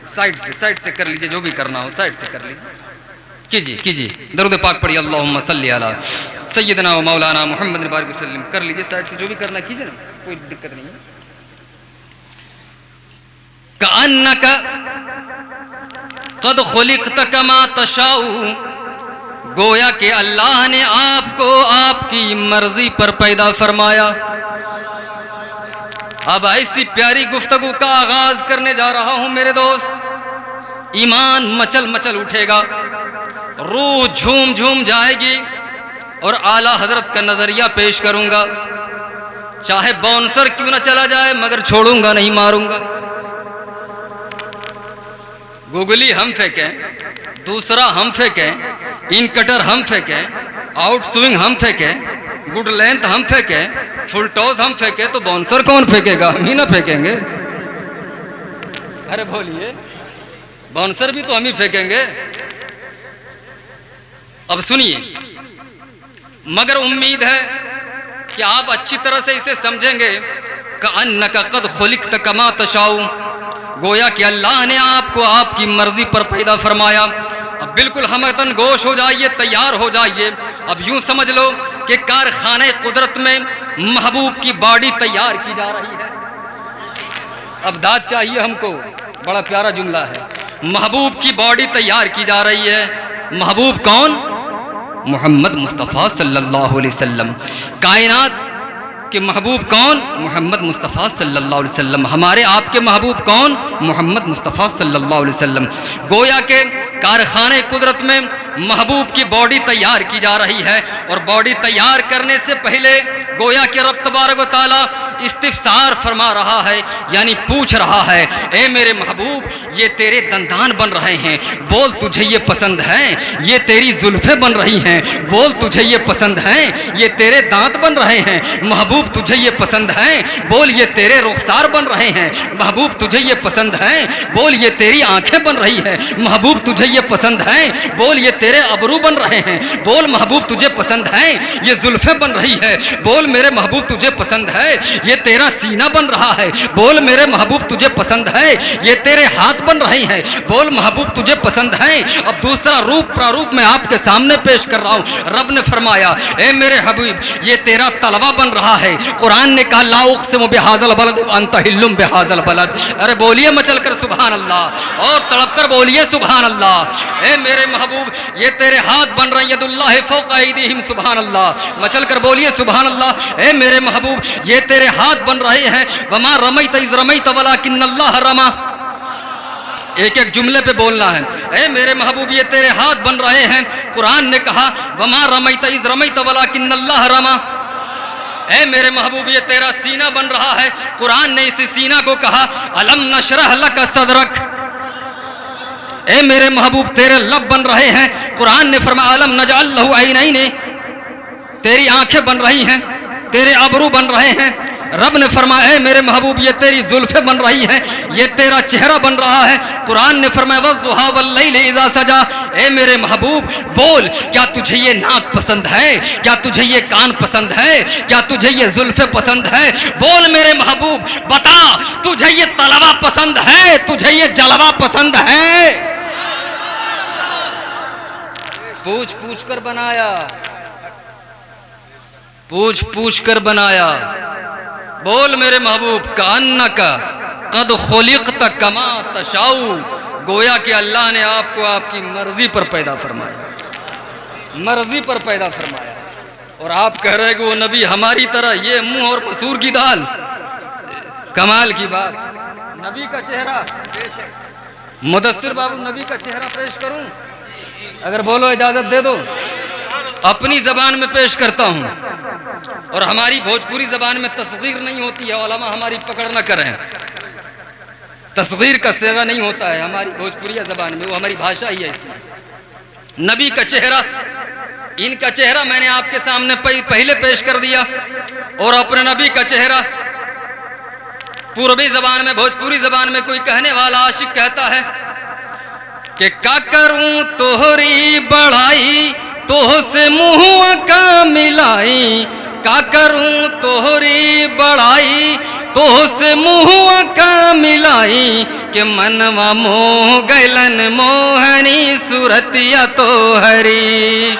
साइड से कर लीजिए, जो भी करना हो साइड से कर लीजिए, कीजिए दरूद पाक पढ़िए, अल्लाहुम्मा सल्ली अला सय्यदना व मौलाना मुहम्मद बारिक वसल्लम, कर लीजिए साइड से, जो भी करना कीजिए ना, कोई दिक्कत नहीं है। कअन्नका क़द खुलिक़त कमा तशाऊ, गोया कि अल्लाह ने आपको आपकी मर्जी पर पैदा फरमाया। अब ऐसी प्यारी गुफ्तगू का आगाज करने जा रहा हूं मेरे दोस्त। ईमान मचल मचल उठेगा, रूह झूम झूम जाएगी और आला हजरत का नजरिया पेश करूंगा। चाहे बाउंसर क्यों ना चला जाए मगर छोड़ूंगा नहीं, मारूंगा। गुगली हम फेंकें, दूसरा हम फेंकें, इन कटर हम फेंकें, आउट स्विंग हम फेंकें, गुड लेंथ हम फेंकें, फुल टॉस हम फेंकें, तो बाउंसर कौन फेंकेगा? हम ही ना फेंकेंगे। अरे बोलिए, बाउंसर भी तो हम ही फेंकेंगे। अब सुनिए, मगर उम्मीद है कि आप अच्छी तरह से इसे समझेंगे। कअन्नका क़द खुलिक़त कमा तशाऊ, गोया कि अल्लाह ने आपको आपकी मर्जी पर पैदा फरमाया। अब बिल्कुल हमतन गोश हो जाइए, तैयार हो जाइए। अब यूं समझ लो कि कारखाने कुदरत में महबूब की बॉडी तैयार की जा रही है। अब दाद चाहिए हमको, बड़ा प्यारा जुमला है। महबूब की बॉडी तैयार की जा रही है। महबूब कौन? मोहम्मद मुस्तफ़ा सल्लल्लाहु अलैहि वसल्लम। कायनात के महबूब कौन? मोहम्मद मुस्तफ़ा सल्लल्लाहु अलैहि वसल्लम। हमारे आपके महबूब कौन? मोहम्मद मुस्तफ़ा सल्लल्लाहु अलैहि वसल्लम। गोया के कारखाने कुदरत में महबूब की बॉडी तैयार की जा रही है, और बॉडी तैयार करने से पहले गोया के रब तबारक व तआला इस्तिफ़सार फरमा रहा है, यानी पूछ रहा है, ए मेरे महबूब, ये तेरे दंदान बन रहे हैं, बोल तुझे ये पसंद है? ये तेरी जुल्फ़ें बन रही हैं, बोल तुझे ये पसंद हैं? ये तेरे दांत बन रहे हैं, महबूब तुझे ये पसंद है? बोल ये तेरे रुखसार बन रहे हैं, महबूब तुझे ये पसंद है? बोल ये तेरी आंखें बन रही है, महबूब तुझे ये पसंद है? बोल ये तेरे अबरू बन रहे हैं, बोल महबूब तुझे पसंद है? ये जुल्फ़ें बन रही है, बोल मेरे महबूब तुझे पसंद है? ये तेरा सीना बन रहा है, बोल मेरे महबूब तुझे पसंद है? ये तेरे हाथ बन रहे हैं, बोल महबूब तुझे पसंद है? अब दूसरा रूप प्रारूप मैं आपके सामने पेश कर रहा हूँ। रब ने फरमाया, ए मेरे हबीब, ये तेरा तलवा बन रहा है। कुरान ने कहा, ला उक़्सिमु बिहाज़ल बलद व अंत हिल्लुम बिहाज़ल बलद। अरे बोलिए मचल कर सुभान अल्लाह, और तड़प कर बोलिए सुभान अल्लाह। ए मेरे महबूब, ये तेरे हाथ बन रहे हैं, यदुल्लाहि फ़ौक़ अयदीहिम, सुभान अल्लाह। मचल कर बोलिए सुभान अल्लाह। ए मेरे महबूब, ये तेरे हाथ बन रहे हैं, वमा रमैत इज़ रमैत वलाकिन्नल्लाह रमा। एक एक जुमले पे बोलना है। ए मेरे महबूब, ये तेरे हाथ बन रहे हैं, कुरान ने कहा, वमा रमैत इज़ रमैत वलाकिन्नल्लाह रमा। ए मेरे महबूब, ये तेरा सीना बन रहा है, कुरान ने इसी सीना को कहा, अलम नशरह लक सदरक। ए मेरे महबूब, तेरे लब बन रहे हैं, कुरान ने फरमाया, अलम नजअल लहू ऐनैन, तेरी आंखें बन रही हैं, तेरे अबरू बन रहे हैं। रब ने फरमाया, ए मेरे महबूब, ये तेरी जुल्फ़ें बन रही हैं, ये तेरा चेहरा बन रहा है। कुरान ने फरमाया, वज़्ज़ुहा वल्लैलि इज़ा सजा। ए मेरे महबूब, बोल, क्या तुझे ये नाक पसंद है? क्या तुझे ये कान पसंद है? क्या तुझे ये जुल्फ़ें पसंद है? बोल मेरे महबूब, बता, तुझे ये तलवा पसंद है? तुझे ये जलवा पसंद है? पूछ पूछ कर बनाया, पूछ पूछ कर बनाया। बोल मेरे महबूब, कअन्नका क़द खुलिक़त कमा तशाऊ, गोया कि अल्लाह ने आपको आपकी मर्जी पर पैदा फरमाया, मर्जी पर पैदा फरमाया। और आप कह रहे हैं कि वो नबी हमारी तरह, ये मुंह और मसूर की दाल। कमाल की बात। नबी का चेहरा, मुदस्सिर बाबू, नबी का चेहरा पेश करूं? अगर बोलो इजाजत दे दो। अपनी जबान में पेश करता हूं, और हमारी भोजपुरी जबान में तस्गीर नहीं होती है, उलमा हमारी पकड़ न करें। तस्गीर का सेवा नहीं होता है हमारी भोजपुरी जबान में, वो हमारी भाषा ही है इसमें। नबी का चेहरा, इनका चेहरा मैंने आपके सामने पहले पेश कर दिया, और अपने नबी का चेहरा पूर्वी जबान में, भोजपुरी जबान में कोई कहने वाला आशिक कहता है कि का करूं तोहरी बड़ाई, तोह से मुँह का मिलाई, का करूं तोहरी बड़ाई, तो से मुँह का मिलाई कि मनवा मोह गैलन मोहनी सूरतिया तो हरी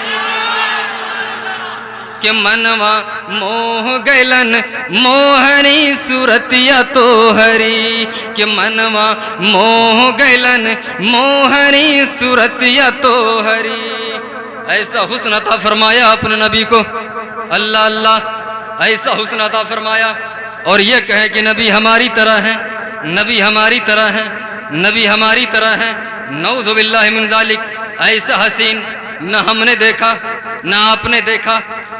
कि मनवा मोह गैलन मोहनी सूरतिया तो हरी कि मनवा मोह गैलन मोहनी सूरतिया तो हरी। ऐसा हुस्न अता फरमाया अपने नबी को, अल्लाह अल्लाह ऐसा हुस्न अता फरमाया। और ये कहे कि नबी हमारी तरह है, नबी हमारी तरह है, नबी हमारी तरह है। नऊज़ु बिल्लाहि मिन ज़ालिक। ऐसा हसीन न हमने देखा, न आपने देखा,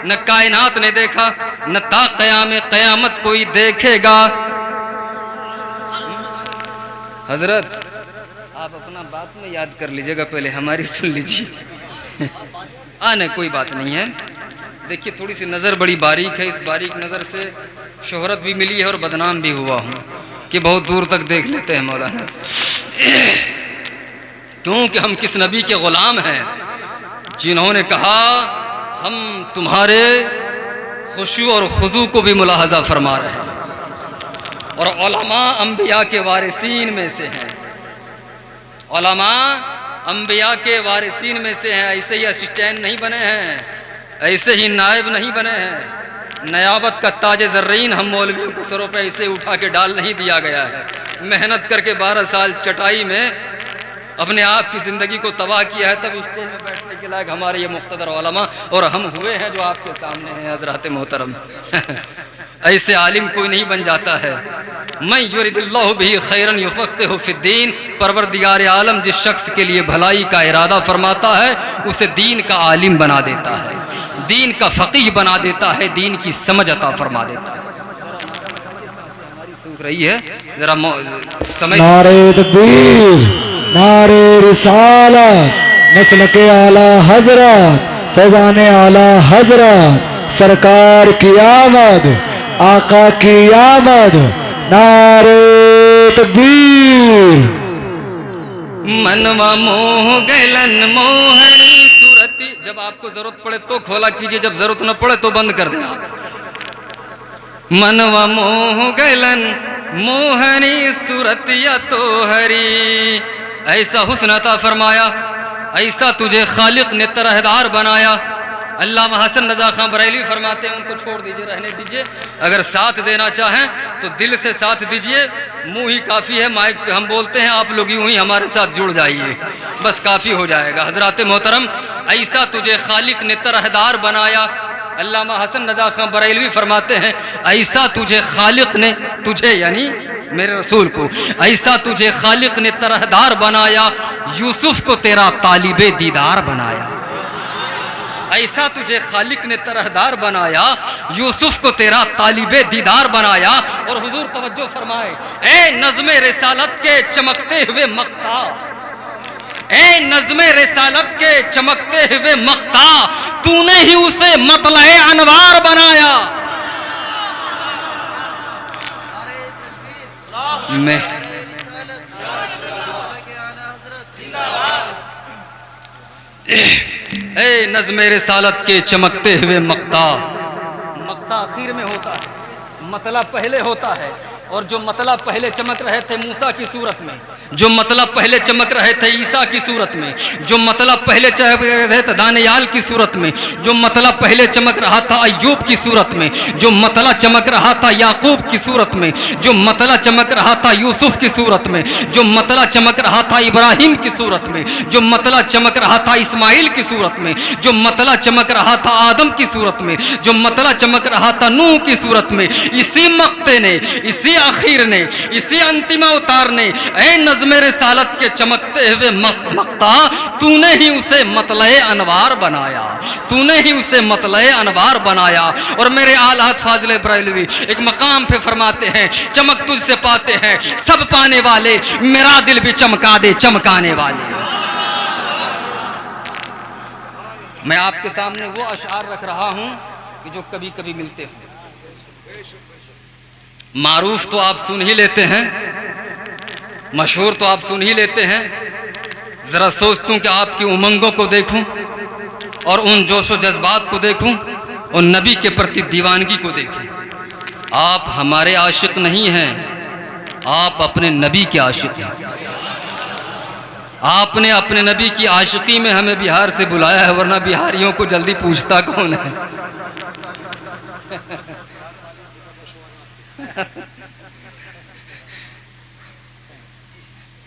न कायनात ने देखा, न ता क़याम क़यामत कोई देखेगा। हजरत आप अपना बात में याद कर लीजिएगा, पहले हमारी सुन लीजिए। नहीं कोई बात नहीं है। देखिए थोड़ी सी नज़र बड़ी बारीक है, इस बारीक नज़र से शोहरत भी मिली है और बदनाम भी हुआ हूँ कि बहुत दूर तक देख लेते हैं मौलाना। क्योंकि हम किस नबी के ग़ुलाम हैं जिन्होंने कहा हम तुम्हारे खुशू और खुजू को भी मुलाहजा फरमा रहे हैं। और उलमा अंबिया के वारिसीन में से हैं, उलमा अंबिया के वारिसीन में से हैं। ऐसे ही असिस्टेंट नहीं बने हैं, ऐसे ही नायब नहीं बने हैं। नयाबत का ताज ज़र्रीन हम मौलवियों के सरों पे ऐसे उठा के डाल नहीं दिया गया है। मेहनत करके 12 साल चटाई में अपने आप की ज़िंदगी को तबाह किया है, तब स्टेज में बैठने के लायक हमारे ये मुक़्तदर उलमा और हम हुए हैं जो आपके सामने हैं हज़रात मोहतरम। ऐसे आलिम कोई नहीं बन जाता है। मैं युरिदिल्लाहु बिही खैरन युफ़क़्क़िहु फ़िद्दीन। परवरदिगार आलम जिस शख्स के लिए भलाई का इरादा फरमाता है उसे दीन का आलिम बना देता है, दीन का फ़क़ीह बना देता है, दीन की समझ अता फरमा देता है। हमारी सूख रही है जरा समय। नारे तकबीर, नारे रिसालत, नस्ल के आला हजरत, फैज़ाने आला हजरत, सरकार की आमद, आका की आमद। नारे तकबीर। मनवा मोह गैलन मोहनी सूरती। जब आपको जरूरत पड़े तो खोला कीजिए, जब जरूरत न पड़े तो बंद कर दें आप। मनवा मोह गैलन मोहनी सूरतिया तो हरी। ऐसा हुस्न अता फरमाया, ऐसा तुझे खालिक ने तरहदार बनाया। अल्लामा हसन रज़ा खां बरेलवी फरमाते हैं, उनको छोड़ दीजिए, रहने दीजिए। अगर साथ देना चाहें तो दिल से साथ दीजिए, मुंह ही काफ़ी है। माइक पे हम बोलते हैं, आप लोग यूं ही हमारे साथ जुड़ जाइए, बस काफ़ी हो जाएगा। हज़रात मोहतरम, ऐसा तुझे खालिक ने तरहदार बनाया। अल्लामा हसन रज़ा खां बरेलवी फरमाते हैं, ऐसा तुझे खालिक ने, तुझे यानी मेरे रसूल को, ऐसा तुझे खालिक ने तरहदार बनाया। यूसुफ को तेरा तालिबे दीदार बनाया। ऐसा तुझे खालिक ने तरहदार बनाया, यूसुफ को तेरा तालिबे दीदार बनाया। और हुजूर तवज्जो फरमाए, ए नज़्मे रिसालत के चमकते हुए मक्ता, ए नज़्मे रिसालत के चमकते हुए मक्ता, तूने ही उसे मतलए अनवार बनाया। मैं ए नज़्मे रिसालत के चमकते हुए मक्ता। मक्ता आखिर में होता है, मतला पहले होता है। और जो मतला पहले चमक रहे थे मूसा की सूरत में, जो मतलब पहले चमक रहे थे ईसा की सूरत में, जो मतलब पहले चमक रहे थे दानियाल की सूरत में, जो मतलब पहले चमक रहा था अय्यूब की सूरत में, जो मतलब चमक रहा था याकूब की सूरत में, जो मतलब चमक रहा था यूसुफ की सूरत में, जो मतलब चमक रहा था इब्राहिम की सूरत में, जो मतलब चमक रहा था इस्माइल की सूरत में, जो मतलब चमक रहा था आदम की सूरत में, जो मतलब चमक रहा था नूह की सूरत में, इसी मक्ते ने, इसी आखिर ने, इसी अंतिम अवतार ने ऐ नज़्मे रिसालत के चमकते हुए मक्ता, तूने ही उसे मतलए अनवार बनाया, तूने ही उसे मतलए अनवार बनाया। और मेरे आला फाजिल बरेलवी एक मकाम पे फरमाते हैं, चमक तुझसे पाते हैं सब पाने वाले, मेरा दिल भी चमका दे चमकाने वाले। मैं आपके सामने वो अशार रख रहा हूं कि जो कभी कभी मिलते हैं। मारूफ तो आप सुन ही लेते हैं, मशहूर तो आप सुन ही लेते हैं। ज़रा सोचता हूँ कि आपकी उमंगों को देखूं और उन जोशो जज्बात को देखूं और नबी के प्रति दीवानगी को देखूं। आप हमारे आशिक नहीं हैं, आप अपने नबी के आशिक हैं। आपने अपने नबी की आशिकी में हमें बिहार से बुलाया है, वरना बिहारियों को जल्दी पूछता कौन है।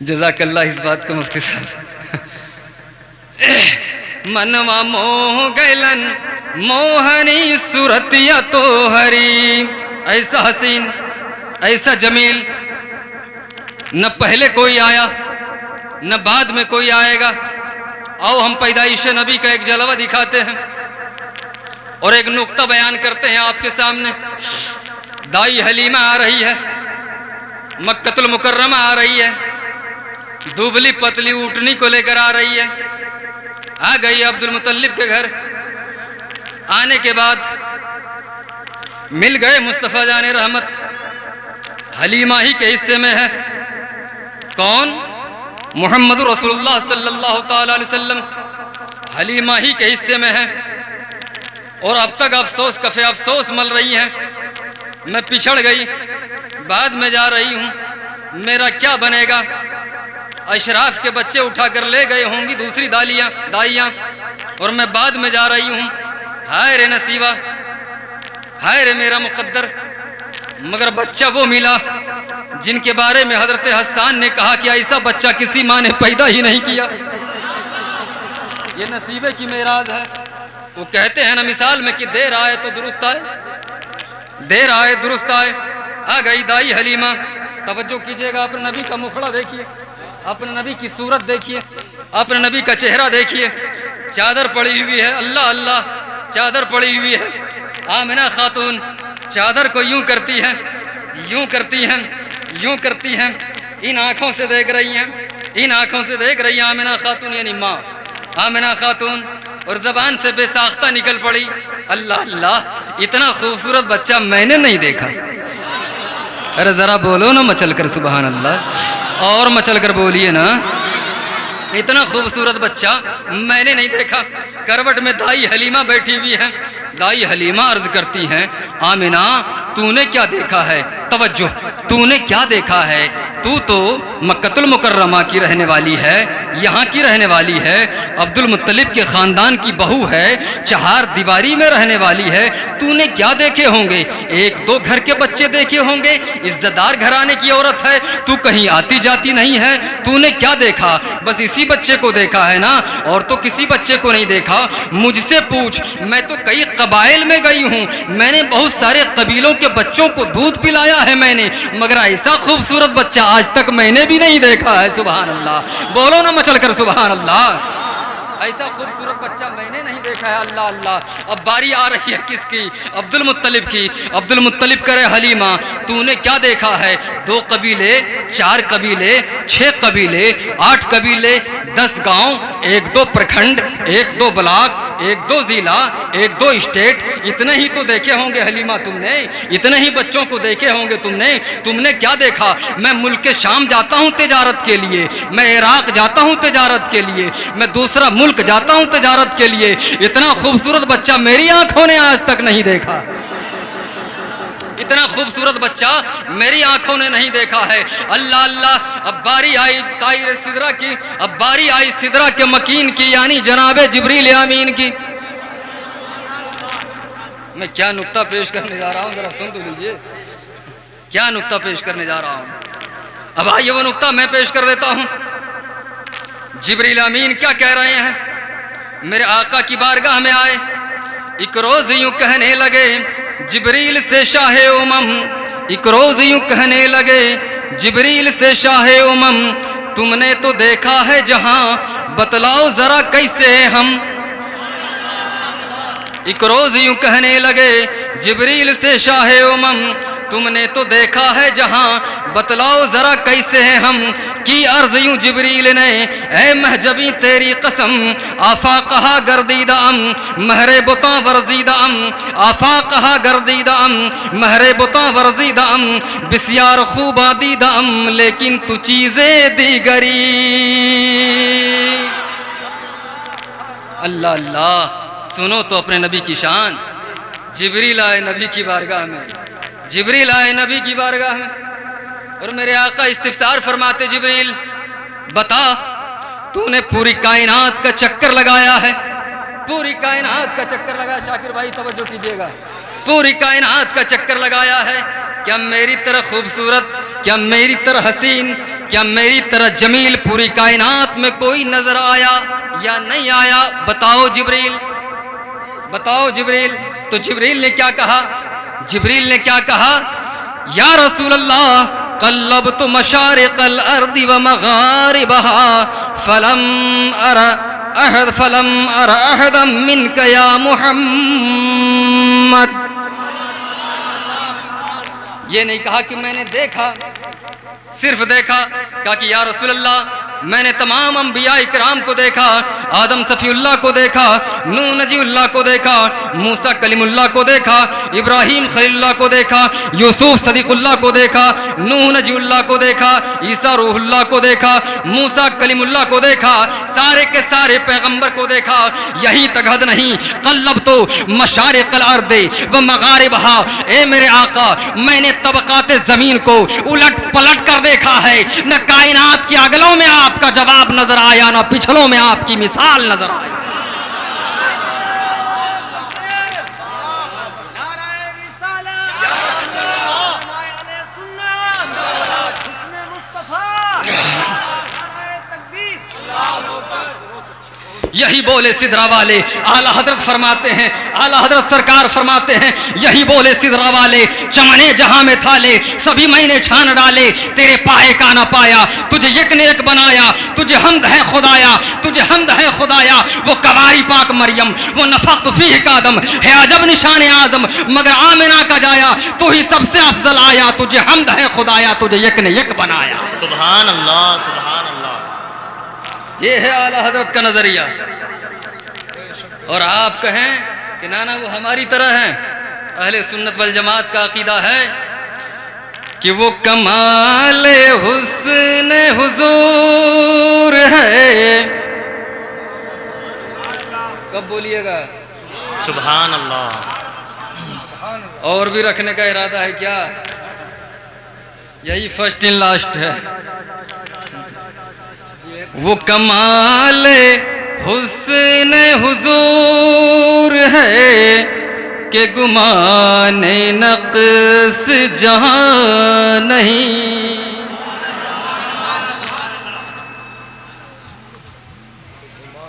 जज़ाकल्लाह इस बात को मुफ्ती साहब। मनवा मोह गैलन मोहनी सूरतिया तो हरी, ऐसा हसीन ऐसा जमील न पहले कोई आया न बाद में कोई आएगा। आओ हम पैदाइश नबी का एक जलवा दिखाते हैं और एक नुक्ता बयान करते हैं आपके सामने। दाई हलीमा आ रही है, मक्कतुल मुकर्रमा आ रही है, दुबली पतली ऊँटनी को लेकर आ रही है। आ गई अब्दुल मुत्तलिब के घर। आने के बाद मिल गए मुस्तफ़ा जाने रहमत। हलीमा ही के हिस्से में है कौन? मोहम्मद रसूलुल्लाह सल्लल्लाहु ताला अलैहि वसल्लम हलीमा ही के हिस्से में है। और अब तक अफसोस कफ़े अफसोस मल रही हैं। मैं पिछड़ गई, बाद में जा रही हूँ, मेरा क्या बनेगा? अशराफ के बच्चे उठाकर ले गए होंगी दूसरी दाइयाँ और मैं बाद में जा रही हूँ। हाय रे नसीबा, हाय रे मेरा मुकद्दर। मगर बच्चा वो मिला जिनके बारे में हजरत हसन ने कहा कि ऐसा बच्चा किसी माँ ने पैदा ही नहीं किया। ये नसीबे की मेराज है। वो कहते हैं ना मिसाल में कि देर आए तो दुरुस्त आए, देर आए दुरुस्त आए। आ गई दाई हलीमा। तवज्जो कीजिएगा, अपने नबी का मुखड़ा देखिए, अपने नबी की सूरत देखिए, अपने नबी का चेहरा देखिए। चादर पड़ी हुई है, अल्लाह अल्लाह, चादर पड़ी हुई है। आमिना खातून चादर को यूं करती है, यूं करती हैं, यूं करती हैं। इन आँखों से देख रही हैं, इन आँखों से देख रही हैं आमिना खातून यानी माँ आमिना खातून। और ज़बान से बेसाख्ता निकल पड़ी, अल्लाह अल्लाह, इतना खूबसूरत बच्चा मैंने नहीं देखा। अरे ज़रा बोलो ना मचल कर सुबहान अल्लाह, और मचल कर बोलिए ना। इतना खूबसूरत बच्चा मैंने नहीं देखा। करवट में दाई हलीमा बैठी हुई है। दाई हलीमा अर्ज करती हैं, आमिना तूने क्या देखा है? तवज्जो, तूने क्या देखा है? तू तो मक्कतुल मुकर्रमा की रहने वाली है, यहाँ की रहने वाली है, अब्दुल मुत्तलिब के ख़ानदान की बहू है, चार दीवारी में रहने वाली है। तूने क्या देखे होंगे? एक दो घर के बच्चे देखे होंगे, इज्जतदार घराने की औरत है, तू कहीं आती जाती नहीं है। तूने क्या देखा? बस इसी बच्चे को देखा है ना, और तो किसी बच्चे को नहीं देखा। मुझसे पूछ, मैं तो कई कबाइल में गई हूँ, मैंने बहुत सारे कबीलों के बच्चों को दूध पिलाया है मैंने, मगर ऐसा खूबसूरत बच्चा आज तक मैंने भी नहीं देखा है। सुभान अल्लाह, बोलो ना मचल कर सुभान अल्लाह। ऐसा खूबसूरत बच्चा मैंने नहीं देखा है। अल्लाह अल्लाह। अब बारी आ रही है किसकी? अब्दुल मुत्तलिब की। अब्दुल मुत्तलिब करे, हलीमा तूने क्या देखा है? 2 कबीले, 4 कबीले, 6 कबीले, 8 कबीले, 10 गांव, 1-2 प्रखंड, 1-2 ब्लॉक, 1-2 जिला, 1-2 स्टेट, इतने ही तो देखे होंगे हलीमा तुमने, इतने ही बच्चों को देखे होंगे तुमने। तुमने क्या देखा? मैं मुल्क शाम जाता हूँ तिजारत के लिए, मैं इराक जाता हूँ तिजारत के लिए, मैं दूसरा मुल्क जाता हूँ तिजारत के लिए। इतना खूबसूरत बच्चा मेरी आंखों ने आज तक नहीं देखा। इतना खूबसूरत बच्चा मेरी आंखों ने नहीं देखा है। अल्लाह अल्लाह। अब बारी आई ताइर सिदरा की, अब बारी आई सिदरा के मकीन की, यानी जनाबे जिब्रील अमीन की। मैं क्या नुक्ता पेश करने जा रहा हूँ, जरा सुन तो लीजिए क्या नुक्ता पेश करने जा रहा हूँ। अब आइए वो नुक्ता मैं पेश कर देता हूँ। जिब्रील अमीन क्या कह रहे हैं? मेरे आका की बारगाह में आए, एक रोज यूं कहने लगे जिब्रील से शाहे उमम, एक रोज यूं कहने लगे जिब्रील से शाहे उमम, तुमने तो देखा है जहां, बतलाओ जरा कैसे हम। एक रोज यूं कहने लगे जिब्रील से शाहे उमम, तुमने तो देखा है जहां, बतलाओ जरा कैसे हैं हम। की अर्ज यूं जिब्रील ने, ऐ महजबी तेरी कसम, आफा कहा गर्दीदा अम, महरे बुता वर्जीदा अम, आफा कहा गर्दीदा अम, महरे बुता वर्जीदा अम, बिस्यार खूबा दीदा अम, लेकिन तू चीज़ें दीगरी। अल्लाह अल्लाह। सुनो तो अपने नबी की शान। जिब्रील आए नबी की बारगाह में, जिब्रील आए नबी की बारगाह में और मेरे आका इस्तिफसार फरमाते, जिब्रील बता, तूने पूरी कायनात का चक्कर लगाया है, पूरी कायनात का चक्कर लगाया। शाकिर भाई तवज्जो कीजिएगा, पूरी कायनात का चक्कर लगाया है, क्या मेरी तरह खूबसूरत, क्या मेरी तरह हसीन, क्या मेरी तरह जमील पूरी कायनात में कोई नजर आया या नहीं आया? बताओ जिब्रील, बताओ जिब्रील। तो जिब्रील ने क्या कहा? जिब्रील ने क्या कहा? या रसूल अल्लाह, क़ल्लबतु मशारिक़ल अर्दि व मग़ारिबहा फलम अरा अहदम मिनका या मुहम्मद। ये नहीं कहा कि मैंने देखा, सिर्फ देखा, कहा कि या रसूल अल्लाह, मैंने तमाम अंबिया इकराम को देखा, आदम सफ़ीउल्लाह को देखा, नूह नजीउल्लाह को देखा, मूसा कलीमुल्लाह को देखा, इब्राहीम खलीलुल्लाह को देखा, यूसुफ सदीकुल्लाह को देखा, नूह नजीउल्लाह को देखा, ईसा रूहुल्लाह को देखा, मूसा कलीमुल्लाह को देखा, सारे के सारे पैगंबर को देखा। यहीं तक हद नहीं, क़ल्लब तो मशारिक़ल अर्दि व मग़ारिबहा, ए मेरे आका, मैंने तबक़ाते ज़मीन को उलट पलट कर देखा है। न कायनात के अगलों में आपका जवाब नजर आया, न पिछलों में आपकी मिसाल नजर आई। यही बोले सिदरा वाले, आला हजरत फरमाते हैं, आला हजरत सरकार फरमाते हैं, यही बोले सिदरा वाले, चमने जहां में थाले सभी मैंने छान डाले, तेरे पाए का न पाया, तुझे एक ने एक बनाया, तुझे हमद है खुदाया, तुझे हमद है खुदाया। वो कवारी पाक मरियम, वो नफ़ख्तु फीह का आदम है अजब निशान आजम, मगर आमिना का जाया, तू ही सबसे अफजल आया, तुझे हमद है खुदाया, तुझे एक ने एक बनाया। सुभान अल्लाह, सुभान अल्लाह। ये है आला हजरत का नजरिया। और आप कहें कि ना ना वो हमारी तरह हैं, अहले सुन्नत वल जमात का अकीदा है कि वो कमाल हुस्न हुजूर है। कब बोलिएगा? सुभान अल्लाह। और भी रखने का इरादा है क्या? यही फर्स्ट इन लास्ट है। वो कमाल हुस्न हुजूर है कि गुमाने नक़्स जहां नहीं।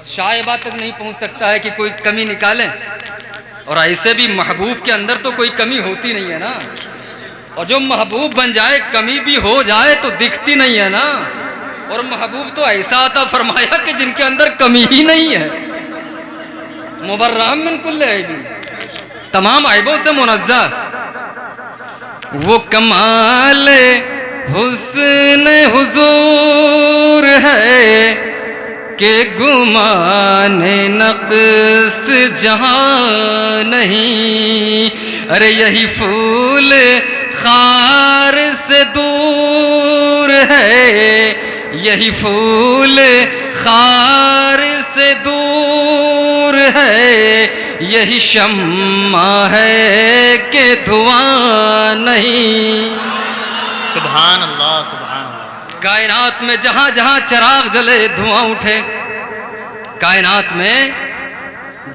शायबा तक नहीं पहुंच सकता है कि कोई कमी निकालें, और ऐसे भी महबूब के अंदर तो कोई कमी होती नहीं है ना। और जो महबूब बन जाए, कमी भी हो जाए तो दिखती नहीं है ना। और महबूब तो ऐसा आता फरमाया कि जिनके अंदर कमी ही नहीं है, मुबर्रअम मिन कुल्ली ऐबी, तमाम ऐबों से मुनज़्ज़ह। वो कमाल हुस्न हुजूर है कि गुमाने नक़्स जहां नहीं। अरे यही फूल खार से दूर है, यही फूल खार से दूर है, यही शम्मा है कि धुआं नहीं। सुभान अल्लाह, सुभान अल्लाह। कायनात में जहां जहां चिराग जले धुआं उठे, कायनात में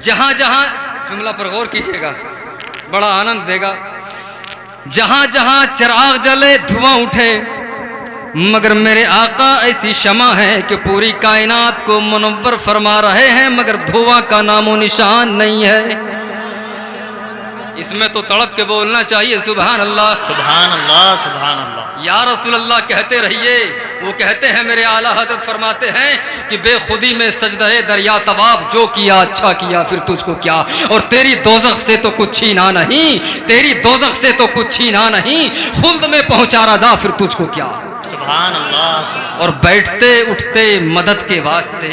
जहां जहां, जुमला पर गौर कीजिएगा, बड़ा आनंद देगा, जहां जहां चिराग जले धुआं उठे, मगर मेरे आका ऐसी शमा है कि पूरी कायनात को मुनव्वर फरमा रहे हैं, मगर धुआं का नामो निशान नहीं है। इसमें तो तड़प के बोलना चाहिए सुभान अल्लाह, सुभान अल्लाह, सुभान अल्लाह। या रसूल अल्लाह कहते रहिए। वो कहते हैं, मेरे आला हज़रत फरमाते हैं कि बेखुदी में सजदे दरिया तवाब, जो किया अच्छा किया फिर तुझको क्या, और तेरी दोज़ख से तो कुछ छीना नहीं, तेरी दोज़ख से तो कुछ छीना नहीं, खुल्द में पहुंचा रज़ा फिर तुझको क्या। सुभान अल्लाह। और बैठते उठते मदद के वास्ते,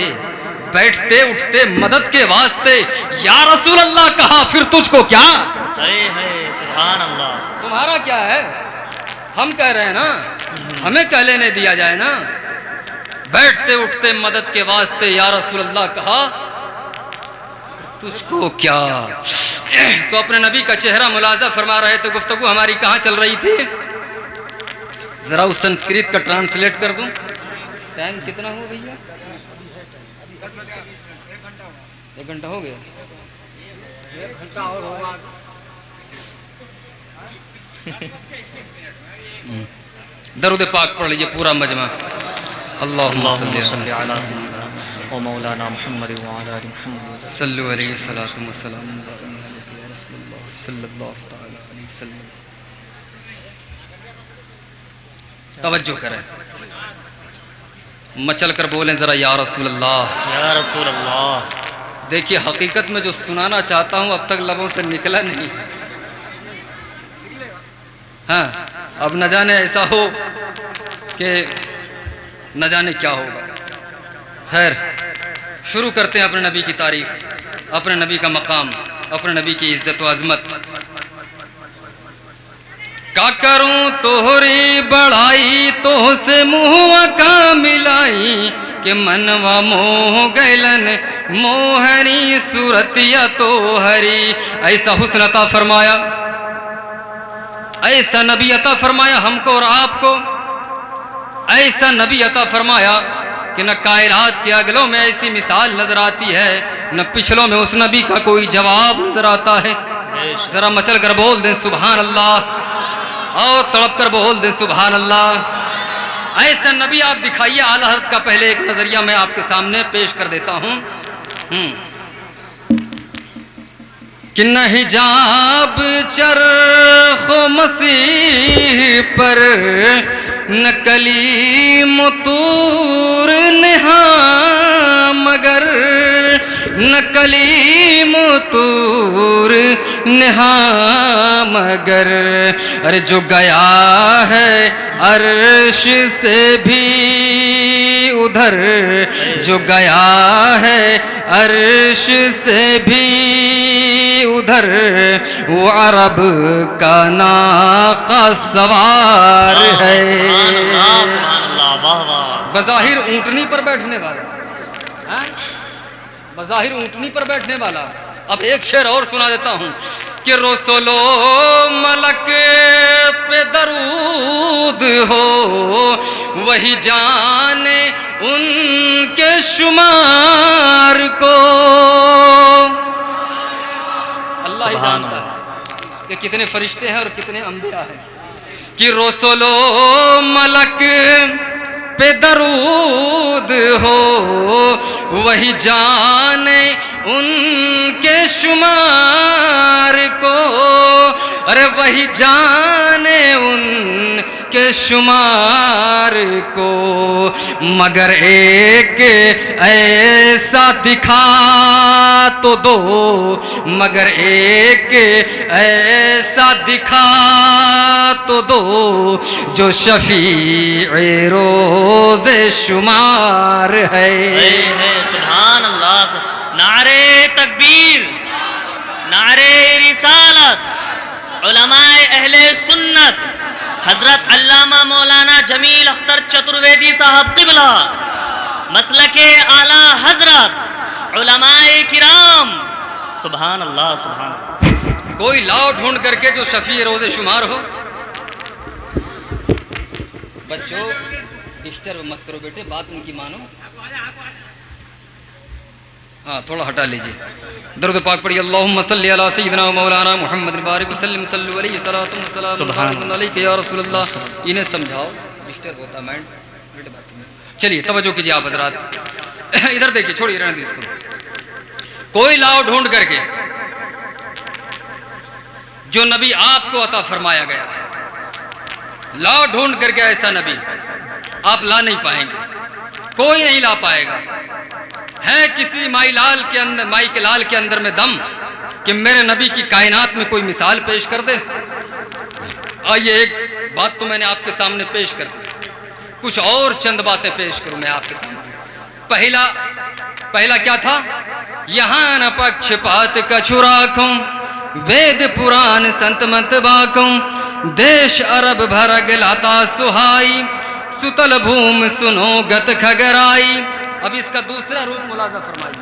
बैठते उठते मदद के वास्ते या रसूल अल्लाह कहा फिर तुझको क्या। है सुभान अल्लाह। तुम्हारा क्या है? हम कह रहे हैं ना, हमें कह लेने दिया जाए ना। बैठते उठते मदद के वास्ते या रसूल अल्लाह कहा तुझको क्या। तो अपने नबी का चेहरा मुलाजा फरमा रहे थे। गुफ्तगू हमारी कहाँ चल रही थी? ज़रा उस संस्कृत का ट्रांसलेट कर दूं। टाइम कितना हो भैया? 1 घंटा हो गया। 1 घंटा और होगा। दरूद पाक पढ़ लीजिए पूरा मजमा। अल्लाहुम्मा अल्लाहुम्मा सल्ली अला सय्यिदिना व मौलाना मुहम्मद व अला आलि मुहम्मद। सल्लु अलैहि सलातु व सलाम या रसूलुल्लाह सल्लल्लाहु तआला अलैहि वसल्लम। तवज्जो करें, मचल कर बोलें ज़रा या रसूलल्लाह। या रसूल अल्लाह। देखिए हकीकत में जो सुनाना चाहता हूँ अब तक लबों से निकला नहीं। हाँ, अब न जाने ऐसा हो कि न जाने क्या होगा। खैर, शुरू करते हैं अपने नबी की तारीफ, अपने नबी का मकाम, अपने नबी की इज्जत व अजमत। का करूं तोहरी बढ़ाई, तोह से मुँह का मिलाई, के मनवा मोह गैलन मोहरी सूरतिया तो हरी। ऐसा हुस्न अता फरमाया, ऐसा नबी अता फरमाया हमको और आपको। ऐसा नबी अता फरमाया कि न कायनात के अगलों में ऐसी मिसाल नजर आती है, न पिछलों में उस नबी का कोई जवाब नजर आता है। जरा मचल कर बोल दें सुभान अल्लाह, और तड़प कर बोल दें सुभान अल्लाह। ऐसा नबी आप दिखाइए। आला हज़रत का पहले एक नजरिया मैं आपके सामने पेश कर देता हूँ कि न हिजाब चरख़ो मसीह पर, न कलीम तूर नेहा मगर, न कलीम तूर नेहा मगर। अरे जो गया है अर्श से भी उधर, जो गया है अर्श से भी उधर, वो अरब का नाका सवार है। बज़ाहिर ऊँटनी पर बैठने वाला, बज़ाहिर ऊँटनी पर बैठने वाला। अब एक शेर और सुना देता हूँ कि रसूलो मलक पे दरूद हो, वही जाने उनके शुमार को। अल्लाह ही जानता है कि कितने फरिश्ते हैं और कितने अंबिया हैं। कि रसूलो मलक पे दरूद हो, वही जाने उनके शुमार को। अरे वही जाने उनके शुमार को। मगर एक ऐसा दिखा तो दो, मगर एक ऐसा दिखा तो दो, जो शफीए रोज़े शुमार है। सुभान अल्लाह। नारे तकबीर, नारे रिसालत। उलमाए अहले सुन्नत हजरत अल्लामा मौलाना जमील अख्तर चतुर्वेदी साहब क़िबला, मसलके आला हजरत उलमाए किराम। सुभान अल्लाह, सुभान अल्लाह। कोई लाओ ढूंढ करके जो शफी रोज़े शुमार हो। बच्चों डिस्टर्ब मत करो बेटे, बात उनकी मानो। हाँ, थोड़ा हटा लीजिए। दरूद पाक पढ़िए। अल्लाहुम्मा सल्ली अला सय्यिदिना व मौलाना मुहम्मद बारिक वसल्लम सल्लु अलैहि सलातु व सलाम अलैका या रसूलल्लाह। इन्हें समझाओ, डिस्टर्ब होता माइंड। चलिए तवज्जो कीजिए आप हज़रात। इधर देखिए, छोड़िए रहने दीजिए इसको। कोई लाओ ढूंढ करके जो नबी आपको अता फरमाया गया है, लाओ ढूंढ करके ऐसा नबी आप ला नहीं पाएंगे, कोई नहीं ला पाएगा। है किसी माई लाल के अंदर, माई के लाल के अंदर में दम कि मेरे नबी की कायनात में कोई मिसाल पेश कर दे? आइए एक बात तो मैंने आपके सामने पेश कर दी, कुछ और चंद बातें पेश करूं मैं आपके सामने। पहला क्या था? यहाँ न पक्षपात कछु राखूं, वेद पुराण संत मत बाकूं, देश अरब भरग लाता सुहाई, सुतल भूम सुनो गत खगराई। अब इसका दूसरा रूप मुलाजा फरमाइए।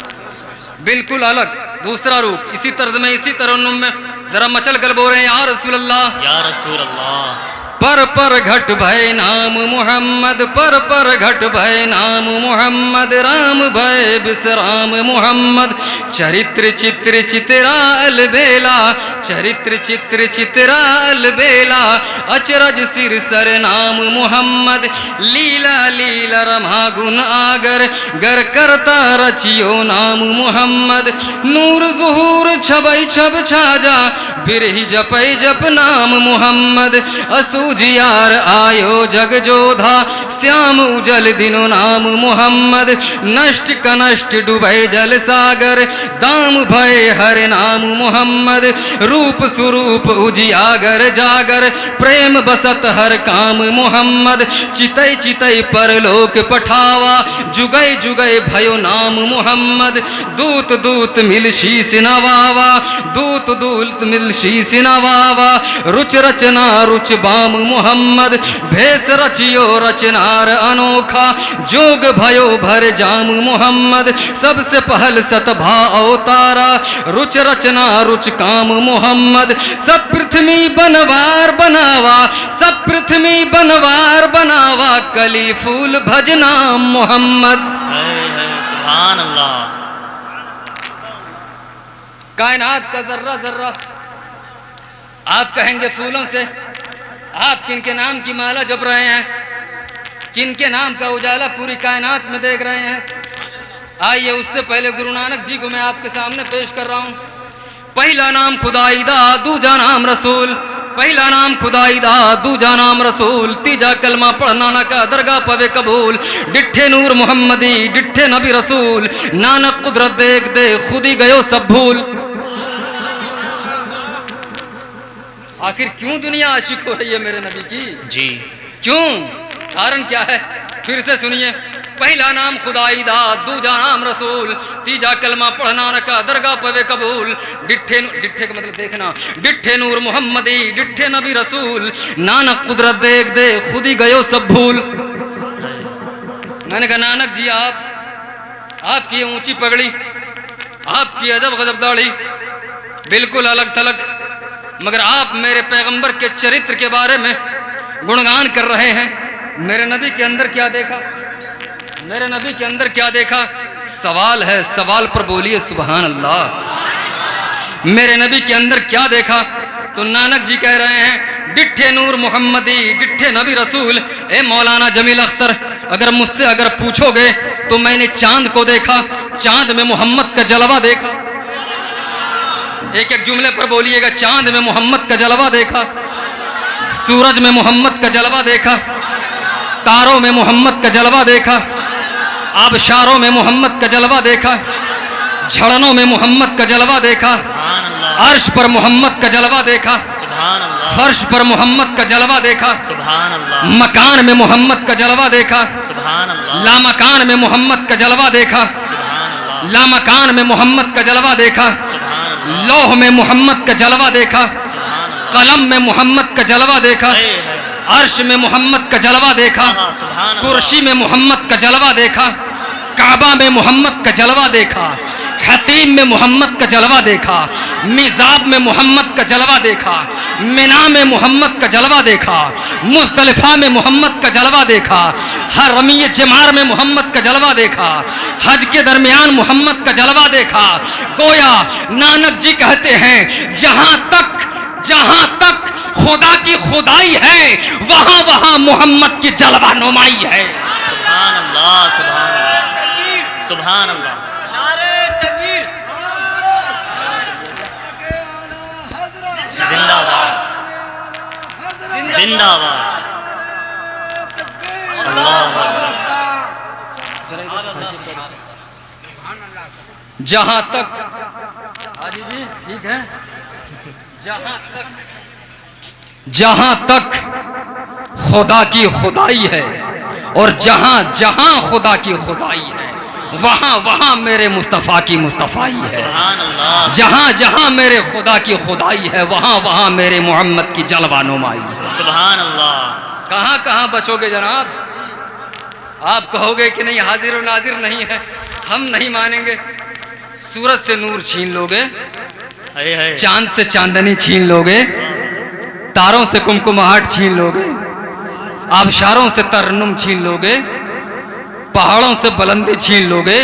बिल्कुल अलग दूसरा रूप। इसी तर्ज में इसी तरन्नुम में जरा मचल कर बोल रहे हैं या रसूल अल्लाह, या रसूल अल्लाह। पर घट भय नाम मोहम्मद, पर घट भय नाम मोहम्मद, राम भय बिसराम मोहम्मद। चरित्र चित्र चितरा अलबेला, चरित्र चित्र चितरा अलबेला, अचरज सिर सर नाम मोहम्मद। लीला लीला रमा गुण आगर, गर करता रचियो नाम मोहम्मद। नूर ज़ुहूर छबई छब छाजा, बिरही जपई जप नाम मोहम्मद। जियार आयो जग जोधा, श्याम उजल दिनो नाम मोहम्मद। नष्ट कनष्ट डूबे जल सागर, दाम भय हर नाम मोहम्मद। रूप स्वरूप उजियागर जागर, प्रेम बसत हर काम मोहम्मद। चितई चितई परलोक पठावा, जुगै जुगै भयो नाम मोहम्मद। दूत दूत मिल शीस नवावा, दूत दूत मिल शीस नवावा। रुच रचना रुच बाम मोहम्मद, भेष रचियो रचनार अनोखा। जोग भयो भर जाम मोहम्मद, सबसे पहल सतभा अवतारा। रुच रचना रुच काम मोहम्मद, सब पृथ्वी बनवार बनावा, सब पृथ्वी बनवार बनावा। कली फूल भजना मोहम्मद। सुभान अल्लाह। कायनात का जर्रा जर्रा आप कहेंगे फूलों से। आप किनके नाम की माला जप रहे हैं, किनके नाम का उजाला पूरी कायनात में देख रहे हैं। आइए उससे पहले गुरु नानक जी को मैं आपके सामने पेश कर रहा हूं। पहला नाम खुदाई दा, दूजा नाम रसूल। पहला नाम खुदाई दा, दूजा नाम रसूल। तीजा कलमा पढ़ना ना का दरगाह पवे कबूल। डिठे नूर मोहम्मदी, डिठे नबी रसूल। नानक कुदरत देख दे, खुद ही गयो सब भूल। आखिर क्यों दुनिया आशिक हो रही है मेरे नबी की जी? क्यों? कारण क्या है? फिर से सुनिए। पहला नाम खुदाई दा, दूजा नाम रसूल। तीजा कलमा पढ़ना न का दरगाह पवे कबूल। डिठे का मतलब देखना। डिठे नूर मोहम्मदी, डिठे नबी रसूल। नानक कुदरत देख दे, खुद ही गयो सब भूल। मैंने कहा नानक जी आपकी ऊंची पगड़ी, आपकी अजब गजब दाढ़ी, बिल्कुल अलग थलग, मगर आप मेरे पैगंबर के चरित्र के बारे में गुणगान कर रहे हैं। मेरे नबी के अंदर क्या देखा? मेरे नबी के अंदर क्या देखा? सवाल है, सवाल पर बोलिए सुभान अल्लाह। मेरे नबी के अंदर क्या देखा? तो नानक जी कह रहे हैं डिठे नूर मोहम्मदी, डिठे नबी रसूल। ए मौलाना जमील अख्तर, अगर मुझसे अगर पूछोगे तो मैंने चांद को देखा, चांद में मोहम्मद का जलवा देखा। एक एक जुमले पर बोलिएगा। चांद में मोहम्मद का जलवा देखा, सूरज में मोहम्मद का जलवा देखा, तारों में मोहम्मद का जलवा देखा, आबशारों में मोहम्मद का जलवा देखा, झड़नों में मोहम्मद का जलवा देखा, अर्श पर मोहम्मद का जलवा देखा, फर्श पर मोहम्मद का जलवा देखा, मकान में मोहम्मद का जलवा देखा, लामकान में मोहम्मद का जलवा देखा, लामकान में मोहम्मद का जलवा देखा, लौह में मोहम्मद का जलवा देखा, कलम में मोहम्मद का जलवा देखा, अर्श में मोहम्मद का जलवा देखा, कुर्सी में मोहम्मद का जलवा देखा, काबा में मोहम्मद का जलवा देखा, हतीम में मोहम्मद का जलवा देखा, मिज़ाब में मोहम्मद का जलवा देखा, मिना में मोहम्मद का जलवा देखा, मुज़दलिफ़ा में मोहम्मद का जलवा देखा, हरमी जमार में मोहम्मद का जलवा देखा, हज के दरमियान मोहम्मद का जलवा देखा। गोया नानक जी कहते हैं जहाँ तक खुदा की खुदाई है, वहाँ वहाँ मोहम्मद की जलवा नुमाई है। सुभान अल्लाह, सुभान अल्लाह, सुभान अल्लाह। जिंदाबाद, जिंदाबाद। जहां तक हाजी जी ठीक है, जहां तक खुदा की खुदाई है और जहां जहां खुदा की खुदाई है, वहां वहां मेरे मुस्तफ़ा की मुस्तफ़ाई है। जहां जहां मेरे खुदा की खुदाई है, वहां वहां मेरे मोहम्मद की जलवा नुमाई है। सुभान अल्लाह। कहां कहां बचोगे जनाब? आप कहोगे कि नहीं हाजिर और नाजिर नहीं है, हम नहीं मानेंगे। सूरज से नूर छीन लोगे, है चांद से चांदनी छीन लोगे, तारों से कुमकुमाहट छीन लोगे, आबशारों से तरन्नुम छीन लोगे, पहाड़ों से बुलंदी छीन लोगे,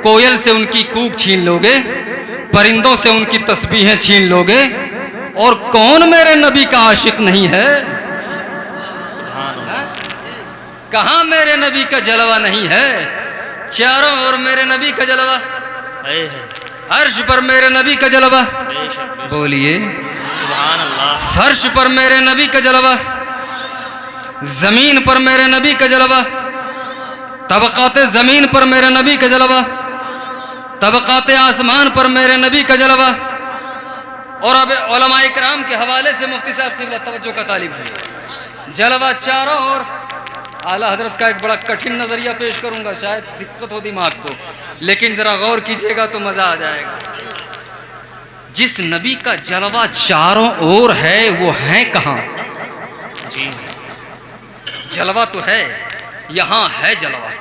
कोयल से उनकी कूक छीन लोगे, परिंदों से उनकी तस्बीहें छीन लोगे, और कौन मेरे नबी का आशिक नहीं है? कहां मेरे नबी का जलवा नहीं है? चारों ओर मेरे नबी का जलवा, है अर्श पर मेरे नबी का जलवा, बेशक बोलिए सुभान अल्लाह। फर्श पर मेरे नबी का जलवा, जमीन पर मेरे नबी का जलवा, तबकाते जमीन पर मेरे नबी का जलवा, तबकाते आसमान पर मेरे नबी का जलवा। और अब उलमाए किराम के हवाले से मुफ्ती साहब की तवज्जो का तालिब है। जलवा चारों ओर। आला हजरत का एक बड़ा कठिन नजरिया पेश करूंगा, शायद दिक्कत हो दिमाग को, लेकिन जरा गौर कीजिएगा तो मजा आ जाएगा। जिस नबी का जलवा चारों ओर है वो है कहां? जी जलवा तो है, यहां है जलवा,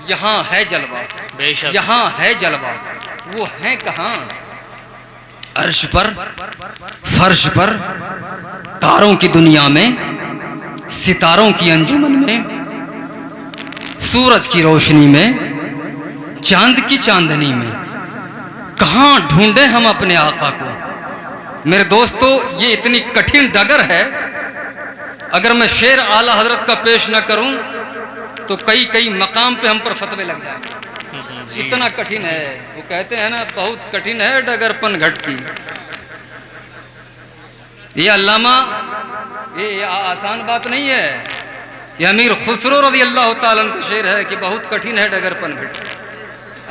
यहां है जलवा, बेशक यहां है जलवा, वो है कहां? अर्श पर, फर्श पर, तारों की दुनिया में, सितारों की अंजुमन में, सूरज की रोशनी में, चांद की चांदनी में। कहां ढूंढे हम अपने आका को? मेरे दोस्तों, ये इतनी कठिन डगर है, अगर मैं शेर आला हजरत का पेश न करूं तो कई कई मकाम पे हम पर फतवे लग जाएंगे। इतना कठिन है। वो कहते हैं ना, बहुत कठिन है डगरपन घट की। ये अल्लामा, ये आसान बात नहीं है। ये अमीर खुसरो रज़ी अल्लाह ताला अन्हु का शेर है कि बहुत कठिन है डगरपन घट।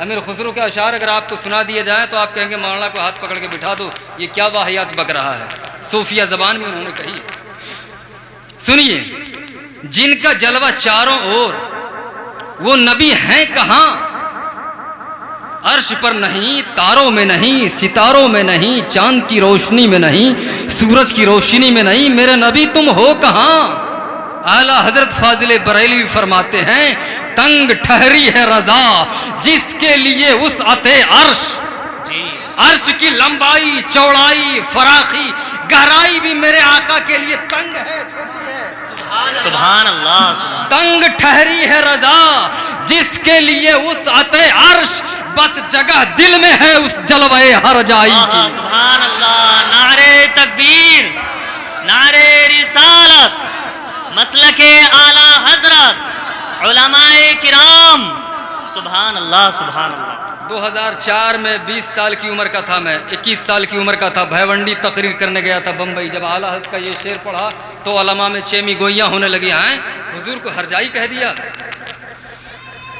अमीर खुसरो के अशार अगर आपको सुना दिए जाए तो आप कहेंगे मौलाना को हाथ पकड़ के बिठा दो, ये क्या वाहियात बक रहा है। सूफिया जबान में उन्होंने कही। सुनिए, जिनका जलवा चारों ओर, वो नबी हैं कहां? अर्श पर नहीं, तारों में नहीं, सितारों में नहीं, चांद की रोशनी में नहीं, सूरज की रोशनी में नहीं, मेरे नबी तुम हो कहां? आला हजरत फाजिल बरेलवी फरमाते हैं, तंग ठहरी है रजा जिसके लिए उस अते अर्श। जी अर्श की लंबाई, चौड़ाई, फराखी, गहराई भी मेरे आका के लिए तंग है, छोटी है। सुभान अल्लाह सुभान। तंग ठहरी है रजा जिसके लिए उस अते अर्श, बस जगह दिल में है उस जलवे हर जाई की। सुभान अल्लाह। नारे तकबीर, नारे रिसालत, मसलके आला हजरत, उलमाए किराम। सुभान अल्लाह सुभान अल्लाह। 2004 में 20 साल की उम्र का था मैं, 21 साल की उम्र का था। भयवंडी तकरीर करने गया था बम्बई। जब आला हज़रत का ये शेर पढ़ा तो उलमा में चेमी गोइयाँ होने लगी। हैं, हुजूर को हरजाई कह दिया।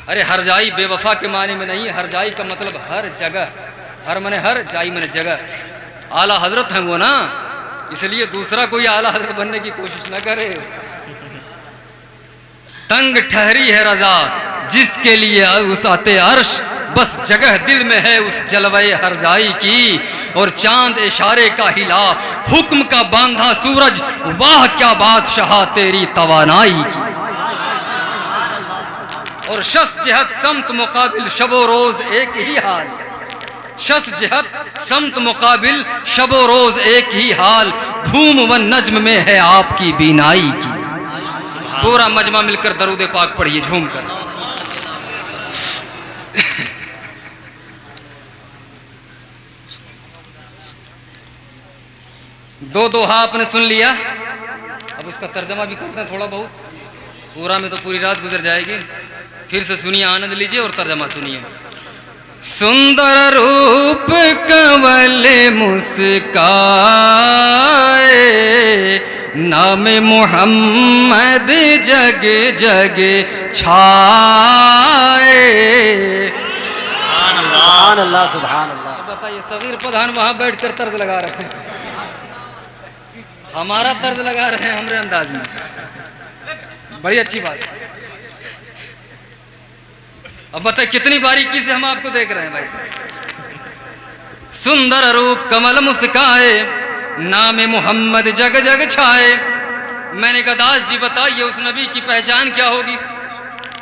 अरे हरजाई बेवफा के माने में नहीं, हरजाई का मतलब हर जगह, हर मने हर, जाई मने जगह। आला हजरत हैं वो ना, इसलिए दूसरा कोई आला हजरत बनने की कोशिश न करे। तंग ठहरी है रजा जिसके लिए उस आते अर्श, बस जगह दिल में है उस जलवे हर जाई की। और चांद इशारे का हिला, हुक्म का बांधा सूरज, वाह क्या बादशाह तेरी तवानाई की। और शस जहत समत मुकाबिल शबो रोज एक ही हाल, शस जहत समत मुकाबिल शबो रोज एक ही हाल, धूम व नज्म में है आपकी बीनाई की। पूरा मजमा मिलकर दरूद पाक पढ़िए झूम कर। दो दोहा आपने सुन लिया, अब उसका तर्जमा भी करते हैं थोड़ा बहुत। पूरा में तो पूरी रात गुजर जाएगी। फिर से सुनिए, आनंद लीजिए और तर्जमा सुनिए। सुंदर रूप कंवल मुस्काए, नाम मोहम्मद जग जग छाए। सुभान अल्लाह सुभान अल्लाह। अब बताइए, सगीर प्रधान वहां बैठकर तर्ज लगा रहे हैं, हमारा तर्ज लगा रहे हैं हमरे अंदाज में। बड़ी अच्छी बात है। अब बताइए कितनी बारीकी से हम आपको देख रहे हैं भाई साहब। सुंदर रूप कमल मुस्काए, नाम मोहम्मद जग जग छाए। मैंने कहा दास जी बताइए उस नबी की पहचान क्या होगी,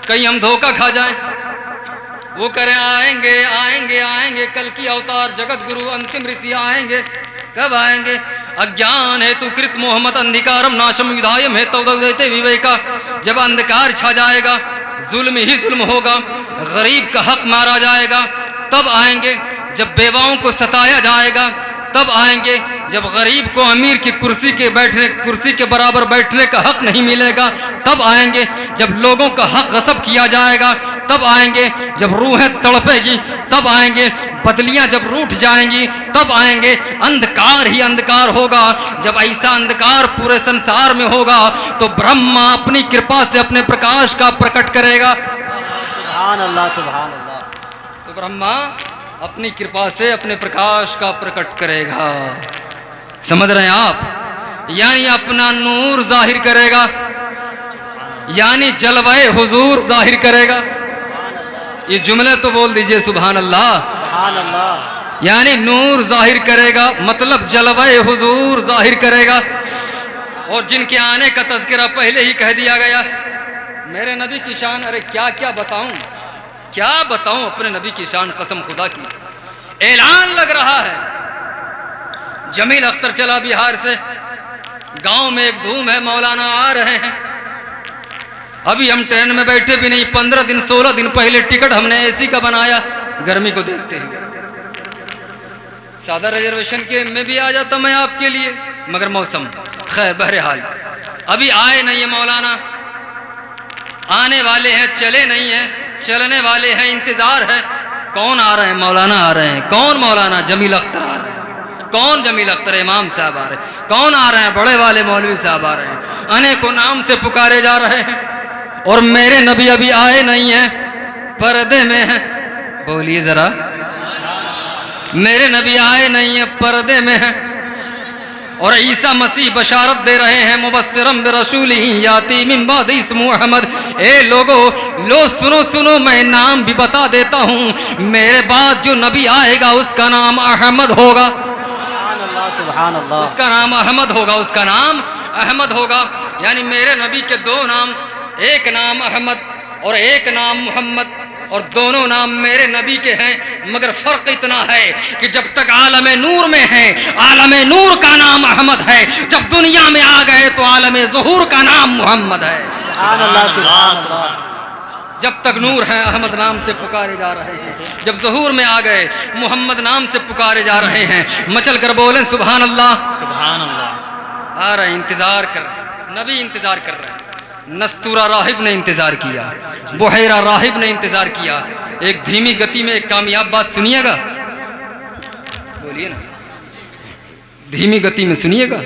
कहीं हम धोखा खा जाएं। वो करें आएंगे आएंगे आएंगे, कल की अवतार जगत गुरु अंतिम ऋषि आएंगे। कब आएंगे? अज्ञान है तु कृत मोहम्मद अंधिकारम नाशम विधायम है तवदते विवेका। जब अंधकार छा जाएगा, जुल्म ही जुल्म होगा, गरीब का हक मारा जाएगा, तब आएंगे। जब बेवाओं को सताया जाएगा तब आएंगे। जब गरीब को अमीर की कुर्सी के बराबर बैठने का हक नहीं मिलेगा तब आएंगे। जब लोगों का हक गसब किया जाएगा तब आएंगे। जब रूहें तड़पेगी तब आएंगे। बदलियां जब रूठ जाएंगी तब आएंगे। अंधकार ही अंधकार होगा। जब ऐसा अंधकार पूरे संसार में होगा तो ब्रह्मा अपनी कृपा से अपने प्रकाश का प्रकट करेगा। सुभान अल्लाह सुभान अल्लाह। तो ब्रह्मा अपनी कृपा से अपने प्रकाश का प्रकट करेगा। समझ रहे हैं आप? यानी अपना नूर जाहिर करेगा, यानी जलवाए हुजूर जाहिर करेगा। ये जुमले तो बोल दीजिए सुभान अल्लाह। सुभान अल्लाह। यानी नूर जाहिर करेगा मतलब जलवाए हुजूर जाहिर करेगा। और जिनके आने का तज़किरा पहले ही कह दिया गया। मेरे नबी की शान, अरे क्या क्या बताऊं, क्या बताऊं अपने नबी की शान, कसम खुदा की। ऐलान लग रहा है। जमील अख्तर चला बिहार से, गांव में एक धूम है, मौलाना आ रहे हैं। अभी हम ट्रेन में बैठे भी नहीं, 15 दिन 16 दिन पहले टिकट हमने एसी का बनाया गर्मी को देखते हुए। सादा रिजर्वेशन के में भी आ जाता मैं आपके लिए, मगर मौसम खैर। बहरहाल अभी आए नहीं है मौलाना, आने वाले हैं, चले नहीं हैं, चलने वाले हैं, इंतजार है। कौन आ रहे हैं? मौलाना आ रहे हैं। कौन मौलाना? जमील अख्तर आ रहे हैं। कौन जमील अख्तर? इमाम साहब आ रहे हैं। कौन आ रहे हैं? बड़े वाले मौलवी साहब आ रहे हैं। अनेकों नाम से पुकारे जा रहे हैं और मेरे नबी अभी आए नहीं हैं, पर्दे में हैं। बोलिए जरा, मेरे नबी आए नहीं हैं, पर्दे में हैं। और ईसा मसीह बशारत दे रहे हैं, मुबस्सिरम बिरसूलिही याती मिन बाद इस्मु अहमद। ए लोगो, लो सुनो सुनो, मैं नाम भी बता देता हूँ। मेरे बाद जो नबी आएगा उसका नाम अहमद होगा। सुभान अल्लाह सुभान अल्लाह। उसका नाम अहमद होगा, उसका नाम अहमद होगा। यानी मेरे नबी के दो नाम, एक नाम अहमद और एक नाम मोहम्मद, और दोनों नाम मेरे नबी के हैं। मगर फर्क इतना है कि जब तक आलम नूर में है, आलम नूर का नाम अहमद है। जब दुनिया में आ गए तो आलम ज़ुहूर का नाम मोहम्मद है। सुभान अल्लाह सुभान अल्लाह। जब तक नूर है अहमद नाम से पुकारे जा रहे हैं, जब ज़ुहूर में आ गए मोहम्मद नाम से पुकारे जा रहे हैं। मचल कर बोलें सुभान अल्लाह सुभान अल्लाह। आ रहे, इंतजार कर रहे हैं, नबी इंतजार कर रहे हैं। नस्तूरा राहिब ने इंतजार किया, बुहैरा राहिब ने इंतजार किया। एक धीमी गति में एक कामयाब बात सुनिएगा, बोलिए ना, धीमी गति में सुनिएगा।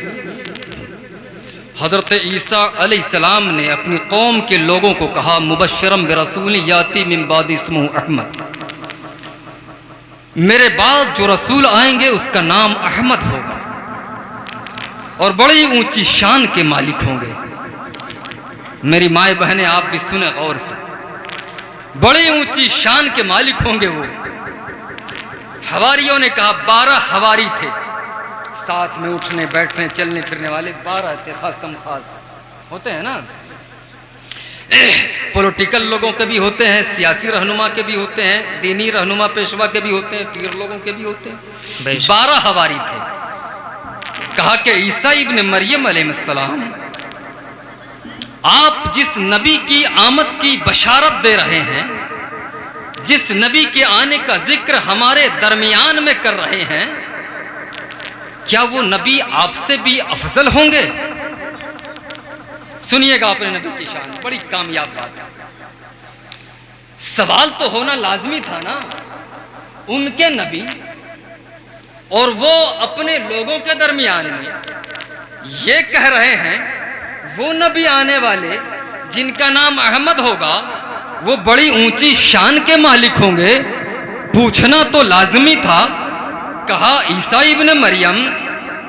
हजरत ईसा अलैहिस्सलाम ने अपनी कौम के लोगों को कहा, मुबश्शिरम बिरसूल याती मिन बाद इस्मुहु अहमद। मेरे बाद जो रसूल आएंगे उसका नाम अहमद होगा और बड़ी ऊंची शान के मालिक होंगे। मेरी माए बहनें, आप भी सुने गौर से, बड़ी ऊंची शान के मालिक होंगे वो। हवारियों ने कहा, 12 हवारी थे, साथ में उठने बैठने चलने फिरने वाले 12 थे, खासम खास होते हैं ना। पॉलिटिकल लोगों के भी होते हैं, सियासी रहनुमा के भी होते हैं, दीनी रहनुमा पेशवा के भी होते हैं, पीर लोगों के भी होते हैं। 12 हवारी थे। कहा कि ईसा इब्न मरियम अलैहिस्सलाम, आप जिस नबी की आमद की बशारत दे रहे हैं, जिस नबी के आने का जिक्र हमारे दरमियान में कर रहे हैं, क्या वो नबी आपसे भी अफजल होंगे? सुनिएगा अपने नबी की शान, बड़ी कामयाब बात है। सवाल तो होना लाजमी था ना, उनके नबी और वो अपने लोगों के दरमियान में ये कह रहे हैं वो नबी आने वाले जिनका नाम अहमद होगा वो बड़ी ऊंची शान के मालिक होंगे। पूछना तो लाजमी था। कहा, ईसा इब्न मरियम,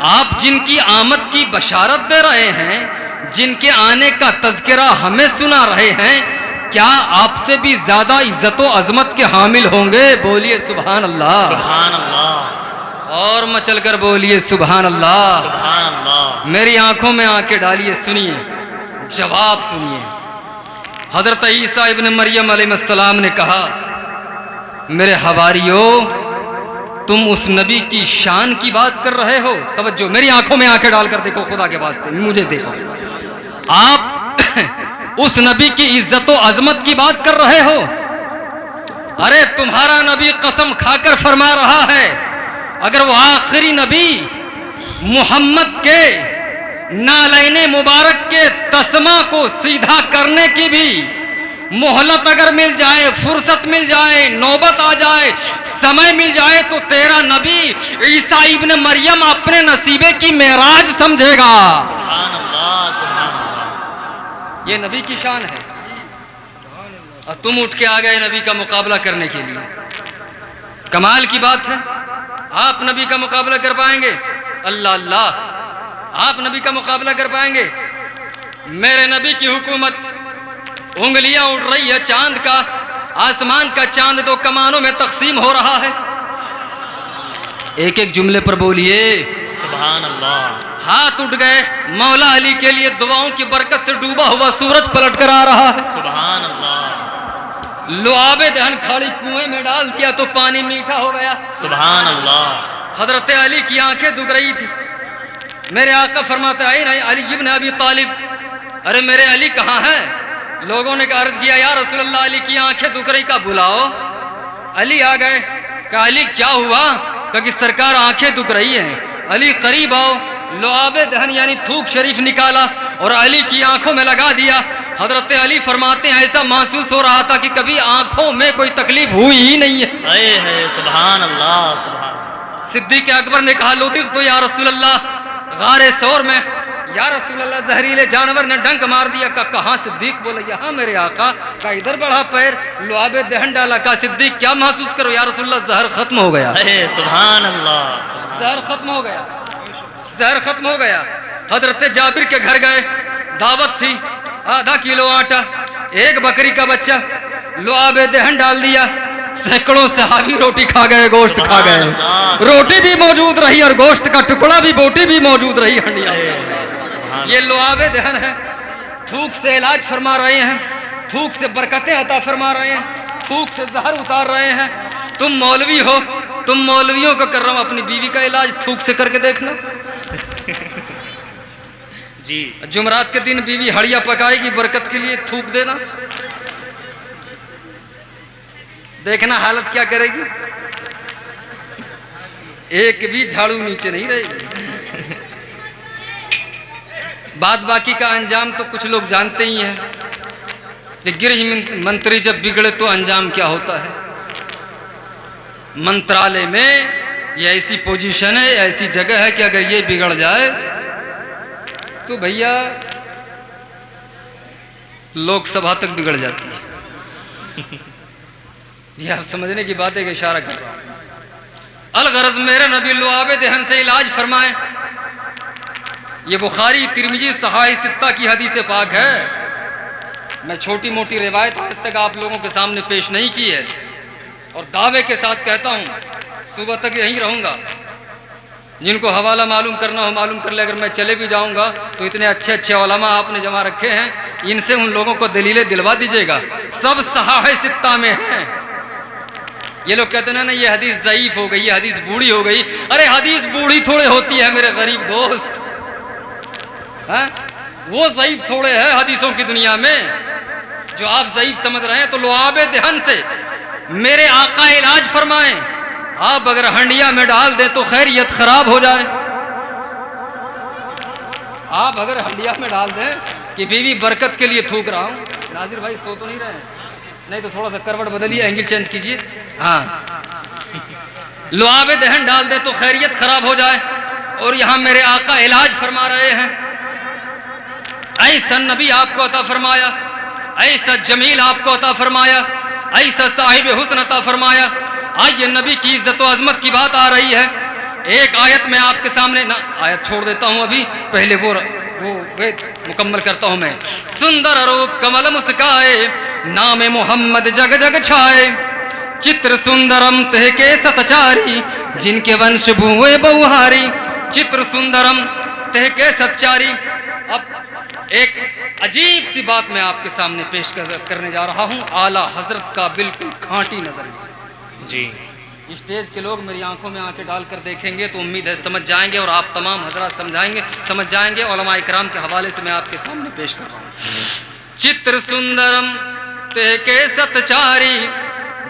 आप जिनकी आमद की बशारत दे रहे हैं, जिनके आने का तज़किरा हमें सुना रहे हैं, क्या आपसे भी ज्यादा इज्जत व अजमत के हामिल होंगे? बोलिए सुभान अल्लाह। सुभान अल्लाह। और मचल कर बोलिए सुभान अल्लाह। सुभान अल्लाह। मेरी आंखों में आंखें डालिए, सुनिए, जवाब सुनिए। हजरत ईसा इब्न मरियम अलैहिस्सलाम ने कहा, मेरे हवारियों, तुम उस नबी की शान की बात कर रहे हो? तवज्जो, मेरी आंखों में आंखें डालकर देखो, खुदा के वास्ते मुझे देखो। आप उस नबी की इज्जत व अजमत की बात कर रहे हो? अरे तुम्हारा नबी कसम खाकर फरमा रहा है, अगर वो आखिरी नबी मोहम्मद के नालैने मुबारक के तस्मा को सीधा करने की भी मोहलत अगर मिल जाए, फुर्सत मिल जाए, नौबत आ जाए, समय मिल जाए, तो तेरा नबी ईसा इब्न मरियम अपने नसीबे की मेराज समझेगा। सुभान अल्लाह, सुभान अल्लाह। ये नबी की शान है और तुम उठ के आ गए नबी का मुकाबला करने के लिए। कमाल की बात है, आप नबी का मुकाबला कर पाएंगे? अल्लाह अल्लाह, आप नबी का मुकाबला कर पाएंगे? मेरे नबी की हुकूमत, उंगलियां उड़ रही है चांद का, आसमान का चांद दो कमानों में तकसीम हो रहा है। एक एक जुमले पर बोलिए सुभान अल्लाह। हाथ उठ गए, मौला अली के लिए दुआओं की बरकत से डूबा हुआ सूरज पलट कर आ रहा है। सुभान अल्लाह, लुआबे दहन खाली कुएं में डाल दिया तो पानी मीठा हो गया। सुभान अल्लाह। हजरत अली की आंखें दुख रही थी। मेरे आका फरमाते आए नहीं, अली इब्न अबी तालिब, अरे मेरे अली कहाँ हैं? लोगों ने अर्ज किया, या रसूल अल्लाह, अली की आंखें दुख रही, का बुलाओ। अली आ गए, कहा अली क्या हुआ? कहा कि सरकार आंखें दुख रही हैं। अली करीब आओ, लुआबे दहन यानी थूक शरीफ निकाला और अली की आंखों में लगा दिया। हजरत अली फरमाते हैं, ऐसा महसूस हो रहा था कि कभी आंखों में कोई तकलीफ हुई ही नहीं है। सुभान अल्लाह, सुभान। सिद्दीक अकबर ने कहा, लोतिक तो या रसूल अल्लाह, गारे सौर में या रसूल अल्लाह जहरीले जानवर ने डंक मार दिया। का कहाँ? सिद्दीक बोला, यहाँ मेरे आका। का इधर बढ़ा पैर, लुआबे दहन डाला। का सिद्दीक क्या महसूस करो? या रसूल अल्लाह जहर खत्म हो गया। सुभान अल्लाह, जहर खत्म हो गया, जहर खत्म हो गया। हजरत जाबिर के घर गए, दावत थी, आधा किलो आटा, एक बकरी का बच्चा, लुआबे दहन डाल दिया। सैकड़ों सहाबी रोटी खा गए, गोश्त खा गए। रोटी भी मौजूद रही और गोश्त का टुकड़ा भी, बोटी भी मौजूद रही हंडिया। ये लुआबे दहन है। थूक से इलाज फरमा रहे हैं, थूक से बरकतें अता फरमा रहे हैं, थूक से जहर उतार रहे हैं। तुम मौलवी हो, तुम मौलवियों को कर रहा हूं, अपनी बीवी का इलाज थूक से करके देखना। जी। जुमरात के दिन बीवी हड़िया पकाएगी, बरकत के लिए थूक देना, देखना हालत क्या करेगी। एक भी झाड़ू नीचे नहीं रहेगी। बाद बाकी का अंजाम तो कुछ लोग जानते ही हैं कि गृह मंत्री जब बिगड़े तो अंजाम क्या होता है। मंत्रालय में ये ऐसी पोजीशन है, ऐसी जगह है कि अगर ये बिगड़ जाए तो भैया लोकसभा तक बिगड़ जाती है। ये आप समझने की बात है कि इशारा कर रहा हूं। अलगरज मेरे नबी लुआबे दहन से इलाज फरमाए। ये बुखारी, तिरमिजी, सहाई सित्ता की हदीस पाक है। मैं छोटी मोटी रिवायत आज तक आप लोगों के सामने पेश नहीं की है और दावे के साथ कहता हूँ, सुबह तक यहीं रहूँगा। जिनको हवाला मालूम करना हो मालूम कर ले। अगर मैं चले भी जाऊँगा तो इतने अच्छे अच्छे उलमा आपने जमा रखे हैं, इनसे उन लोगों को दलीलें दिलवा दीजिएगा। सब सहाई सित्ता में हैं। ये लोग कहते हैं ना ये हदीस ज़ईफ हो गई, ये हदीस बूढ़ी हो गई। अरे हदीस बूढ़ी थोड़े होती है मेरे गरीब दोस्त, है? वो ज़ईफ थोड़े है हदीसों की दुनिया में जो आप ज़ईफ समझ रहे हैं। तो लुआबे दहन से मेरे आका इलाज फरमाएं। आप अगर हंडिया में डाल दें तो खैरियत खराब हो जाए। आप अगर हंडिया में डाल दें कि बीवी बरकत के लिए थूक रहा हूँ। नाजिर भाई सो तो नहीं रहे? नहीं तो थोड़ा सा करवट बदलिए, एंगल चेंज कीजिए। हाँ, लुआबे दहन डाल दे तो खैरियत खराब हो जाए। और यहाँ मेरे आका इलाज फरमा रहे हैं। ऐसा नबी आपको अता फरमाया, ऐसा जमील आपको अता फरमाया, ऐसा साहिब हुस्न अता फरमाया। आइए नबी की इज्जत व अजमत की बात आ रही है। एक आयत में आपके सामने ना, आयत छोड़ देता हूँ अभी, पहले वो वेद मुकम्मल करता हूँ मैं। सुंदर रूप कमल मुस्काए, नाम मोहम्मद जग जग छाए। चित्र सुंदरम तह के सतचारी, जिनके वंश भुए बहुहारी। चित्र सुंदरम तह के सतचारी। अब एक अजीब सी बात मैं आपके सामने पेश करने जा रहा हूँ। आला हजरत का बिल्कुल खांटी नजर। जी स्टेज के लोग मेरी आंखों में आंखें डालकर देखेंगे तो उम्मीद है समझ जाएंगे, और आप तमाम हजरात समझाएंगे, समझ जाएंगे। उलमा इकराम के हवाले से मैं आपके सामने पेश कर रहा हूँ। चित्र सुंदरम ते के सतचारी,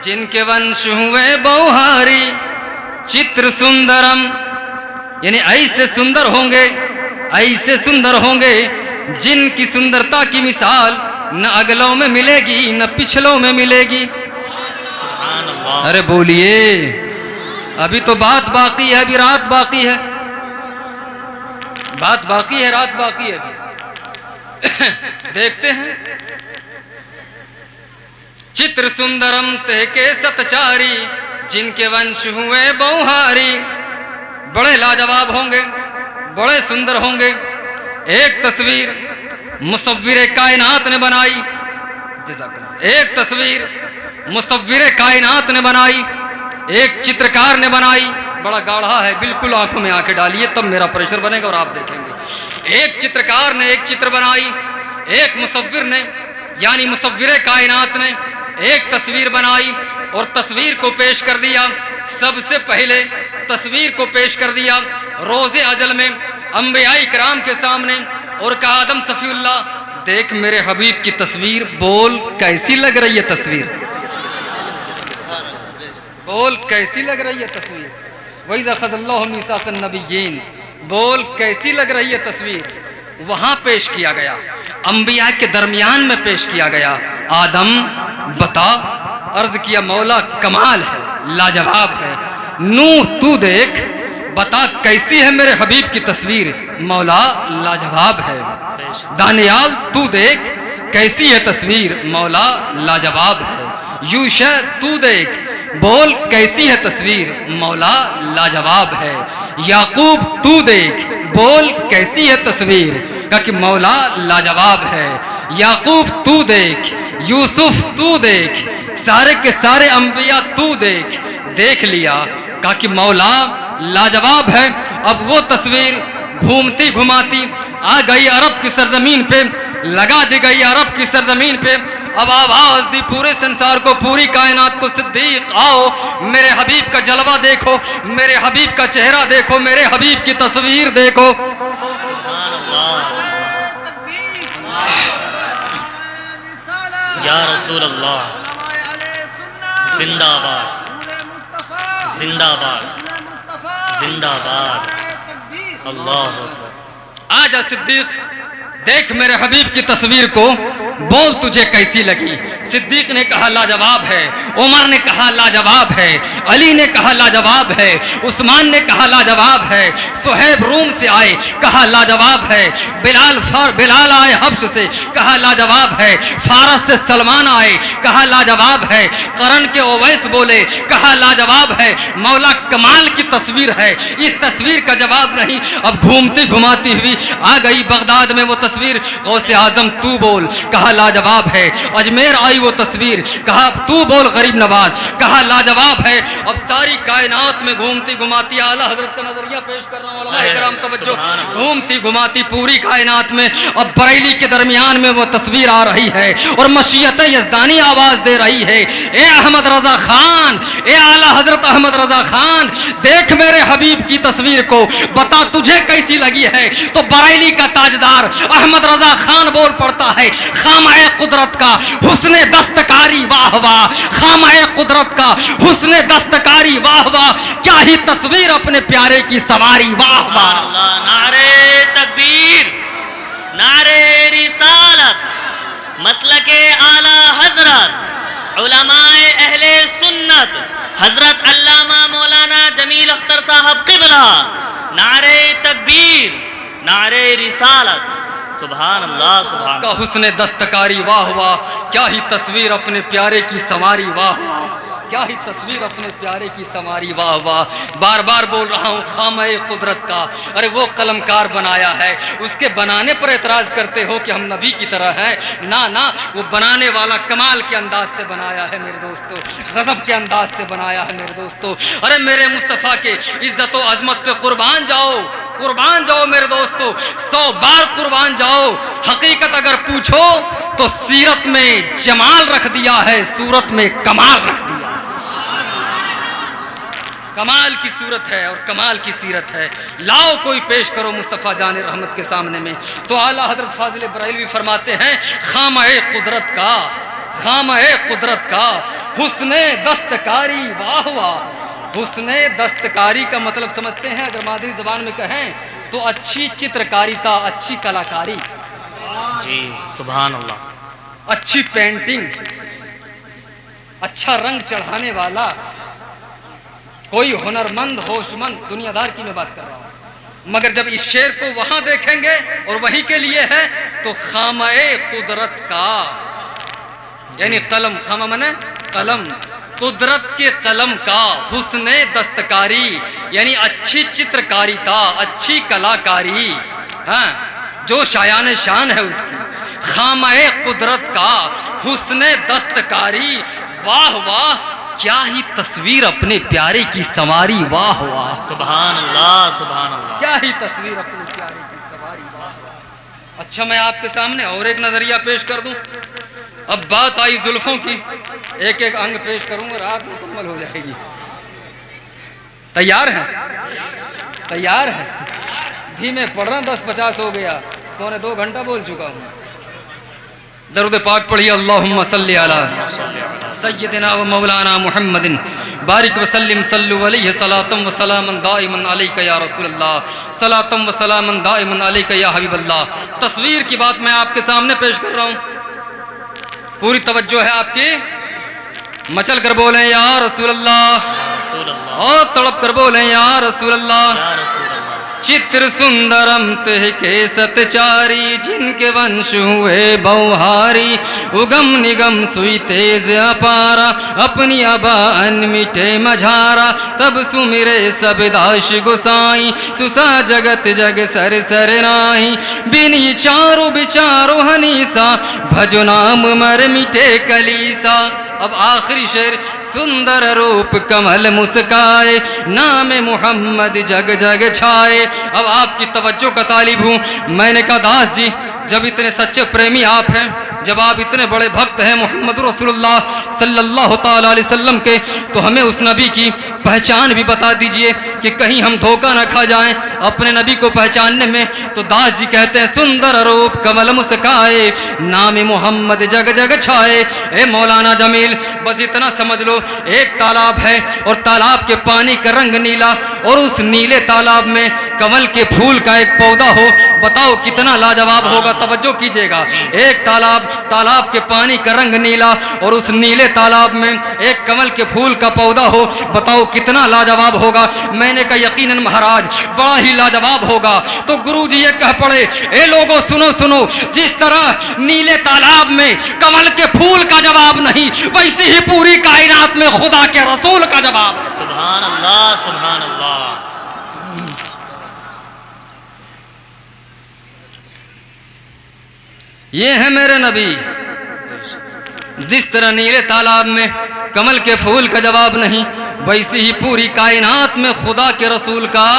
जिनके वंश हुए बहुहारी। चित्र सुंदरम यानी ऐसे सुंदर होंगे, ऐसे सुंदर होंगे जिनकी सुंदरता की मिसाल न अगलों में मिलेगी न पिछलों में मिलेगी। अरे बोलिए, अभी तो बात बाकी है, अभी रात बाकी है, बात बाकी है, रात बाकी है अभी। देखते हैं। चित्र सुंदरम ते के सतचारी, जिनके वंश हुए बहुहारी। बड़े लाजवाब होंगे, बड़े सुंदर होंगे। एक तस्वीर मुसव्विर कायनात ने बनाई, एक तस्वीर मुसव्विर कायनात ने बनाई, एक चित्रकार ने बनाई। बड़ा गाढ़ा है, बिल्कुल आंखों में आंखें डालिए तब मेरा प्रेशर बनेगा और आप देखेंगे। एक चित्रकार ने एक चित्र बनाई, एक मुसव्विर ने यानी मुसव्विर कायनात ने एक तस्वीर बनाई और तस्वीर को पेश कर दिया। सबसे पहले तस्वीर को पेश कर दिया रोज़े अजल में अंबियाई किराम के सामने और कहा, आदम सफ़ीउल्लाह देख मेरे हबीब की तस्वीर, बोल कैसी लग रही है तस्वीर, बोल कैसी लग रही है तस्वीर। वही ज़ख़ज़ल्लाहु मीसाक़न नबिय्यीन, बोल कैसी लग रही है तस्वीर। वहाँ पेश किया गया, अंबिया के दरमियान में पेश किया गया। आदम बता, अर्ज किया मौला कमाल है, लाजवाब है। नूह तू देख, बता कैसी है मेरे हबीब की तस्वीर, मौला लाजवाब है। दानियाल तू देख कैसी है तस्वीर, मौला लाजवाब है। यूशा तू देख, बोल कैसी है तस्वीर, मौला लाजवाब है। याकूब तू देख, बोल कैसी है तस्वीर, कहा कि मौला लाजवाब है। याकूब तू देख, यूसुफ तू देख, सारे के सारे अंबिया तू देख, देख लिया, कहा कि मौला लाजवाब है। अब वो तस्वीर घूमती घुमाती आ गई अरब की सरजमीन पे, लगा दी गई अरब की सरजमीन पे। अब आवाज दी पूरे संसार को, पूरी कायनात को, सिद्दीक आओ मेरे हबीब का जलवा देखो, मेरे हबीब का चेहरा देखो, मेरे हबीब की तस्वीर देखो। या रसूल अल्लाह, जिंदाबाद जिंदाबाद जिंदाबाद, अल्लाह अकबर। आजा सिद्दीक, देख मेरे हबीब की तस्वीर को, बोल तुझे कैसी लगी। सिद्दीक ने कहा लाजवाब है, उमर ने कहा लाजवाब है, अली ने कहा लाजवाब है, उस्मान ने कहा लाजवाब है, सुहैब रूम से आए कहा लाजवाब है, बिलाल आए हब्श से कहा लाजवाब है, फारस से सलमान आए कहा लाजवाब है, करन के ओवैस बोले कहा लाजवाब है। मौला कमाल की तस्वीर है, इस तस्वीर का जवाब नहीं। अब घूमती घुमाती हुई आ गई बगदाद में वो तस्वीर, गौसे आजम तू बोल, कहा लाजवाब है। अजमेर आई वो तस्वीर, कहा तू बोल गरीब नवाज, कहा लाजवाब है। अब सारी कायनात में घूमती घुमाती आला हजरत का नजरिया पेश कर रहा हूं, उलमा इकराम तवज्जो, घूमती घुमाती पूरी कायनात में अब बरेली के दरमियान में वो तस्वीर आ रही है और मशीयत यज़दानी आवाज दे रही है, ए अहमद रजा खान, ए आला हजरत अहमद रजा खान, देख मेरे हबीब की तस्वीर को, बता तुझे कैसी लगी है। तो बरेली का ताजदार अहमद रजा खान बोल पड़ता है, खामाए कुदरत का हुस्ने दस्तकारी वाह वाह, खामाए कुदरत का हुस्ने दस्तकारी वाह वाह, क्या ही तस्वीर अपने प्यारे की सवारी वाह वाह। नारे तकबीर, नारे रिसालत, मसलके आला हजरत, उलमाए अहले सुन्नत, हजरत अल्लामा मौलाना जमील अख्तर साहब क़िबला, नारे तकबीर, नारे रिसालत, सुभान अल्लाह सुभान का हुस्ने दस्तकारी वाह वाह, क्या ही तस्वीर अपने प्यारे की संवारी वाह वाह, क्या ही तस्वीर अपने प्यारे की संवारी वाह वाह। बार बार बोल रहा हूँ खामे कुदरत का, अरे वो कलमकार बनाया है, उसके बनाने पर एतराज़ करते हो कि हम नबी की तरह हैं। ना ना, वो बनाने वाला कमाल के अंदाज से बनाया है मेरे दोस्तों, गज़ब के अंदाज से बनाया है मेरे दोस्तों। अरे मेरे मुस्तफ़ा के इज़्ज़त व अज़मत पे कुर्बान जाओ, कुर्बान जाओ मेरे दोस्तों, 100 बार कुर्बान जाओ। हकीकत अगर पूछो तो सीरत में जमाल रख दिया है, सूरत में कमाल रख दिया। कमाल की सूरत है और कमाल की सीरत है। लाओ कोई पेश करो मुस्तफ़ा जान रहमत के सामने में। तो आला हजरत फाजिल बरेलवी फरमाते हैं खामे कुदरत का, खामे कुदरत का हुस्ने दस्तकारी, वाह वाह। हुस्ने दस्तकारी का मतलब समझते हैं, अगर मादरी ज़बान में कहें तो अच्छी चित्रकारिता, अच्छी कलाकारी जी, सुभान अल्लाह। अच्छी पेंटिंग, अच्छा रंग चढ़ाने वाला कोई हुनरमंद होशमंद दुनियादार की मैं बात कर रहा हूँ। मगर जब इस शेर को वहां देखेंगे और वही के लिए है तो खामे कुदरत का, यानी कलम, खामा मने कलम, कुदरत के कलम का हुस्ने दस्तकारी यानी अच्छी चित्रकारिता, अच्छी कलाकारी, हाँ, जो शायान शान है उसकी। खामे कुदरत का हुस्ने दस्तकारी, वाह वाह, क्या ही तस्वीर अपने प्यारे की संवारी, वाह वाह। सुभान अल्लाह, सुभान अल्लाह। क्या ही तस्वीर अपने प्यारे की संवारी, वाह वाह। अच्छा, मैं आपके सामने और एक नजरिया पेश कर दूं। अब बात आई जुल्फों की, एक एक अंग पेश करूंगा, रात मुकम्मल हो जाएगी। तैयार हैं? तैयार है? धीमे पढ़ रहा, 10:50 हो गया, 2.25 घंटा बोल चुका हूँ। दरूद पाक पढ़िए, अल्लाहुम्मा सल्ली अला सय्यदिना व मौलाना मुहम्मदिन बारिक वसल्लिम सल्लु अलैहि सलातम व सलामन दाइमन अलैका या रसूलल्लाह, सलातम व सलामन दाइमन अलैका या हबीबल्लाह। तस्वीर की बात मैं आपके सामने पेश कर रहा हूँ, पूरी तवज्जो है आपकी। मचल कर बोलें या रसूलल्लाह, और तड़प कर बोलें या रसूलल्लाह। चित्र सुंदरम तह के सतचारी, जिनके वंश हुए बहुहारी, उगम निगम सुई तेज अपारा, अपनी अबान मिटे मझारा, तब सुमिरे सब दाश गुसाई, सुसा जगत जग सर सर नाही, बिनी चारो बिचारो हनीसा, भजो नाम मर मिटे कलीसा। अब आखिरी शेर, सुंदर रूप कमल मुस्काए, नाम मोहम्मद जग जग छाए। अब आपकी तवज्जो का तालिब हूँ। मैंने कहा दास जी, जब इतने सच्चे प्रेमी आप हैं, जब आप इतने बड़े भक्त हैं मोहम्मद रसूलुल्लाह सल्लल्लाहु ताला अलैहि वसल्लम के, तो हमें उस नबी की पहचान भी बता दीजिए कि कहीं हम धोखा न खा जाएं अपने नबी को पहचानने में। तो दास जी कहते हैं सुंदर रूप कमल मुस्काए, नाम मोहम्मद जग जग छाए। ए मौलाना जमील, बस इतना समझ लो, एक तालाब है और तालाब के पानी का रंग नीला, और उस नीले तालाब में कमल के फूल का एक पौधा हो, बताओ कितना लाजवाब होगा। तवज्जो कीजिएगा, एक तालाब के पानी का रंग नीला और उस नीले तालाब में एक कमल के फूल का पौधा हो, बताओ कितना लाजवाब होगा। मैंने कहा यकीनन महाराज बड़ा ही लाजवाब होगा। तो गुरुजी ये कह पड़े, ए लोगों सुनो सुनो, जिस तरह नीले तालाब में कमल के फूल का जवाब नहीं, वैसे ही पूरी कायनात में खुदा के रसूल का जवाब। सुभान अल्लाह, सुभान अल्लाह। ये है मेरे नबी। जिस तरह नीले तालाब में कमल के फूल का जवाब नहीं, वैसे ही पूरी कायनात में खुदा के रसूल का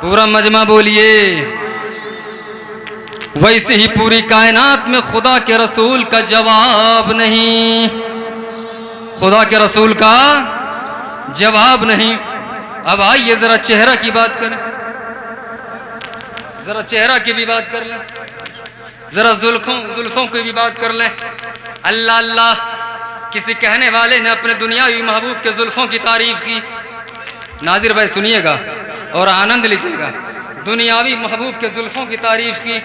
पूरा मजमा बोलिए, वैसे ही पूरी कायनात में खुदा के रसूल का जवाब नहीं, खुदा के रसूल का जवाब नहीं। अब आइए जरा चेहरा की बात करें, जरा चेहरा की भी बात कर लें, जरा जुल्फों की भी बात कर लें। अल्लाह अल्लाह, किसी कहने वाले ने अपने दुनियावी महबूब के जुल्फों की तारीफ की। नाजिर भाई सुनिएगा और आनंद लीजिएगा। दुनियावी महबूब के जुल्फों की तारीफ की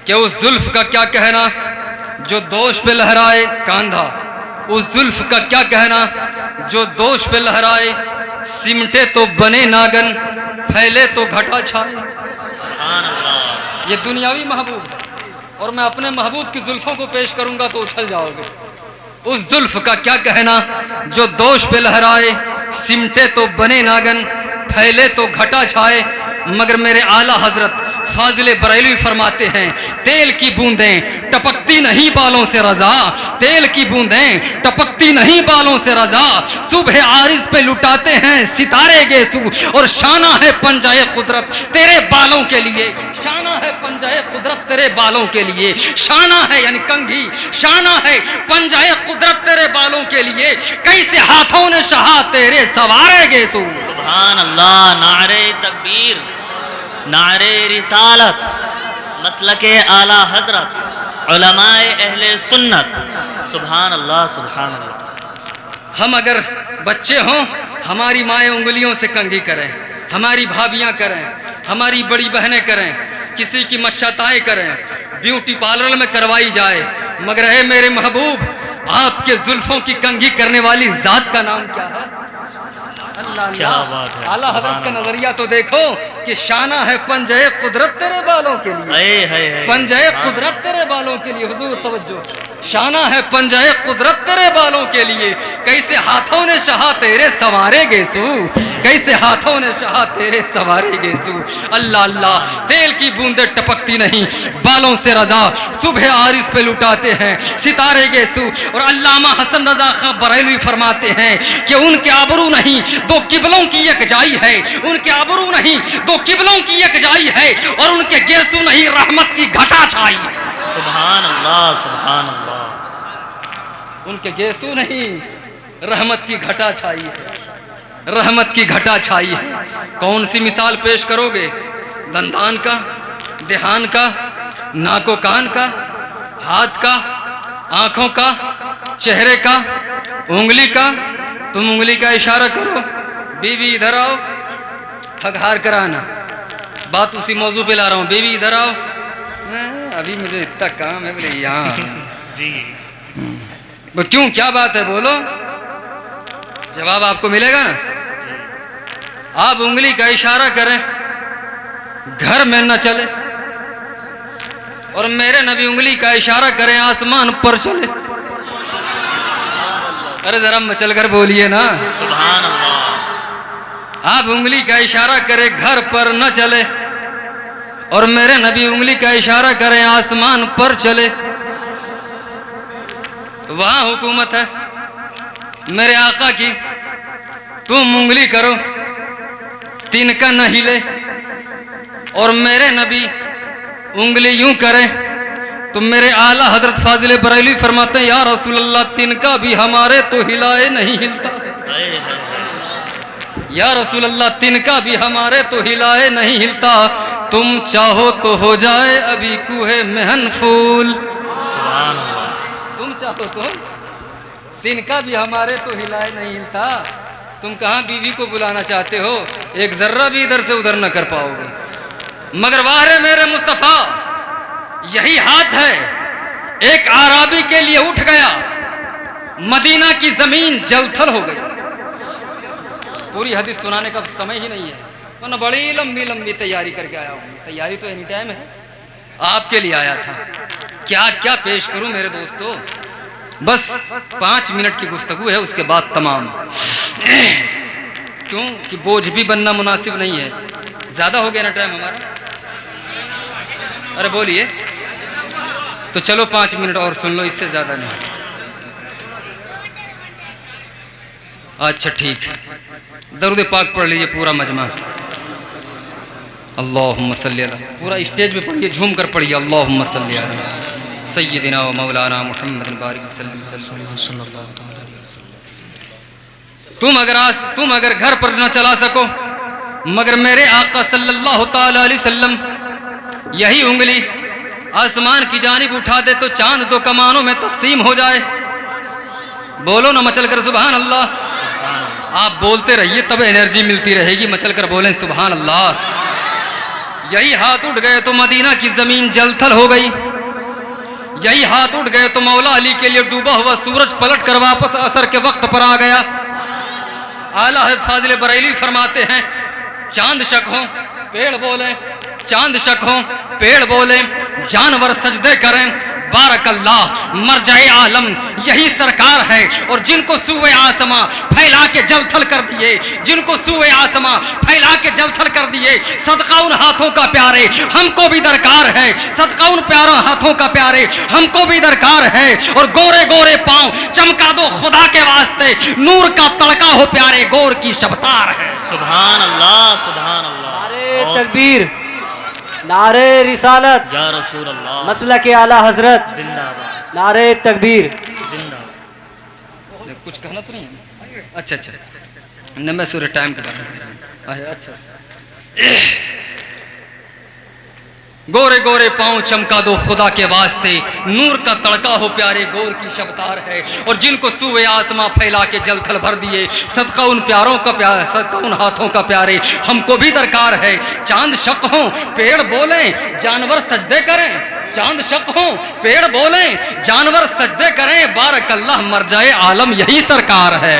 कि उस जुल्फ का क्या कहना जो दोष पे लहराए कांधा, उस जुल्फ का क्या कहना जो दोष पे लहराए, सिमटे तो बने नागन, फैले तो घटा छाए। ये दुनियावी महबूब, और मैं अपने महबूब की जुल्फों को पेश करूंगा तो उछल जाओगे। उस जुल्फ का क्या कहना जो दोष पे लहराए, सिमटे तो बने नागन, फैले तो घटा छाए। मगर मेरे आला हजरत फाजिल बरेलवी फरमाते हैं, तेल की बूंदें टपकती नहीं बालों से रजा, तेल की बूंदें टपकती नहीं बालों से रजा, सुबह आरिज पे लुटाते हैं सितारे गेसू, और शाना है पंजाए कुदरत तेरे बालों के लिए, शाना है पंजाए कुदरत तेरे बालों के लिए, शाना है यानी कंघी, शाना है पंजाए कुदरत तेरे बालों के लिए, कैसे हाथों ने शहा तेरे सवारे गेसू। सुभान अल्लाह, नारे तकबीर, नारे रिसालत, मसलके आला हजरत, उलमाए अहले सुन्नत, सुभान अल्लाह सुभान अल्लाह। हम अगर बच्चे हों, हमारी माएँ उंगलियों से कंघी करें, हमारी भाभियाँ करें, हमारी बड़ी बहनें करें, किसी की मशताएँ करें, ब्यूटी पार्लर में करवाई जाए, मगर है मेरे महबूब, आपके जुल्फों की कंघी करने वाली जात का नाम क्या है? अल्लाह क्या बात है, आला हजरत का सुभान नजरिया तो देखो कि शाना है पंजाए कुदरत तेरे बालों के लिए, है पंजाए कुदरत तेरे बालों के लिए, हुजूर तवज्जो, शाना है पंजाए कुदरत तेरे बालों के लिए, कैसे हाथों ने शहा तेरे सवारे गेसू, कैसे हाथों ने शहा तेरे सवारे गेसू। अल्लाह अल्लाह, तेल की बूंदे टपकती नहीं बालों से रजा, सुबह आरिस पे लुटाते हैं सितारे गेसू। और अल्लामा हसन रजा खां बरेलवी फरमाते हैं कि उनके आबरू नहीं दो किबलों की यकजाई है, उनके आबरू नहीं दो किबलों की यकजाई है, और उनके गेसू नहीं रहमत की घटा छाई है। सुभान अल्लाह सुभान अल्लाह। उनके गेसू नहीं रहमत की घटा छाई है, रहमत की घटा छाई है। कौन सी मिसाल पेश करोगे? दंदान का, देहान का, नाको कान का, हाथ का, आंखों का, चेहरे का, उंगली का। तुम उंगली का इशारा करो, बीवी इधर आओ, हकहार कराना। बात उसी मौजू पे ला रहा हूँ, बीवी इधर आओ, अभी मुझे इतना काम है, बोले यहाँ जी वो क्यों, क्या बात है, बोलो, जवाब आपको मिलेगा ना। आप उंगली का इशारा करें, घर में न चले, और मेरे नबी उंगली का इशारा करें, आसमान पर चले। अरे जरा मचल कर बोलिए ना, सुभान अल्लाह। आप उंगली का इशारा करें, घर पर न चले, और मेरे नबी उंगली का इशारा करें, आसमान पर चले। वहां हुकूमत है मेरे आका की, तुम उंगली करो, तिनका न हिले, और मेरे नबी उंगली यूं करें तो मेरे आला हजरत फाजिल बरेलवी फरमाते हैं, या रसूल अल्लाह, तिनका भी हमारे तो हिलाए नहीं हिलता। या रसूल अल्लाह, तिनका भी हमारे तो हिलाए नहीं हिलता, तुम चाहो तो हो जाए अभी कूहे मेहन फूल। सुभान अल्लाह। तुम चाहो तो, तिनका भी हमारे तो हिलाए नहीं हिलता। तुम कहाँ बीवी को बुलाना चाहते हो, एक जर्रा भी इधर से उधर न कर पाओगे। मगर वाह रे मेरे मुस्तफ़ा, यही हाथ है, एक आराबी के लिए उठ गया, मदीना की जमीन जलथल हो गई। पूरी हदीस सुनाने का समय ही नहीं है, वरना बड़ी लंबी लंबी तैयारी करके आया हूँ। तैयारी तो एनी टाइम है, आपके लिए आया था। क्या क्या पेश करूं मेरे दोस्तों, बस 5 मिनट की गुफ्तगू है, उसके बाद तमाम। क्यों कि बोझ भी बनना मुनासिब नहीं है। ज़्यादा हो गया ना टाइम हमारा, अरे बोलिए तो चलो 5 मिनट और सुन लो, इससे ज़्यादा नहीं। अच्छा ठीक है, दरूद पाक पढ़ लीजिए पूरा मजमा। अल्लाहुम्मा सल्ली अला, पूरा स्टेज पे पढ़िए, झूम कर पढ़िए। अल्लाहुम्मा सल्ली अला सय्यदिना व मौलाना मुहम्मद बारिक वसल्लम। तुम अगर घर पर न चला सको, मगर मेरे आका सल्लल्लाहु ताला अलैहि वसल्लम यही उंगली आसमान की जानिब उठा दे तो चांद 2 कमानों में तकसीम हो जाए। बोलो ना मचल कर सुभान अल्लाह। आप बोलते रहिए तब एनर्जी मिलती रहेगी, मचल कर बोलें सुभान अल्लाह। यही हाथ उठ गए तो मदीना की जमीन जलथल हो गई। यही हाथ उठ गए तो मौला अली के लिए डूबा हुआ सूरज पलट कर वापस असर के वक्त पर आ गया। आला हज़रत फाजिल बरेलवी फरमाते हैं, चांद शक हो पेड़ बोले, चांद शक हो पेड़ बोले, जानवर सजदे करें बारकल्लाह मरजाए आलम यही सरकार है। और जिनको सूए आसमां फैला के जलथल कर दिए, जिनको सूए आसमां फैला के जलथल कर दिए, सदका उन हाथों का प्यारे हमको भी दरकार है, सदका उन प्यारों हाथों का प्यारे हमको भी दरकार है। और गोरे गोरे पांव चमका दो खुदा के वास्ते, नूर का तड़का हो प्यारे गोर की शबतार है। सुभान अल्लाह सुभान अल्लाह। नारे तकबीर, नारे रिसालत, या रसूल अल्लाह, मसलक आला हजरत, जिंदाबाद नारे तकबीर। जिंदाबाद। कुछ कहना तो नहीं है? अच्छा अच्छा, न मैं सूर्य टाइम के बारे में कह रहा हूं। अच्छा, गोरे गोरे पांव चमका दो खुदा के वास्ते, नूर का तड़का हो प्यारे गोर की शबतार है। और जिनको सूए आसमां फैला के जलथल भर दिए, सदका उन प्यारों का प्यार, सदका उन हाथों का प्यारे हमको भी दरकार है। चांद शक हो पेड़ बोलें, जानवर सजदे करें, चांद शक हो पेड़ बोलें, जानवर सजदे करें, बारकल्लाह मरजाए आलम यही सरकार है,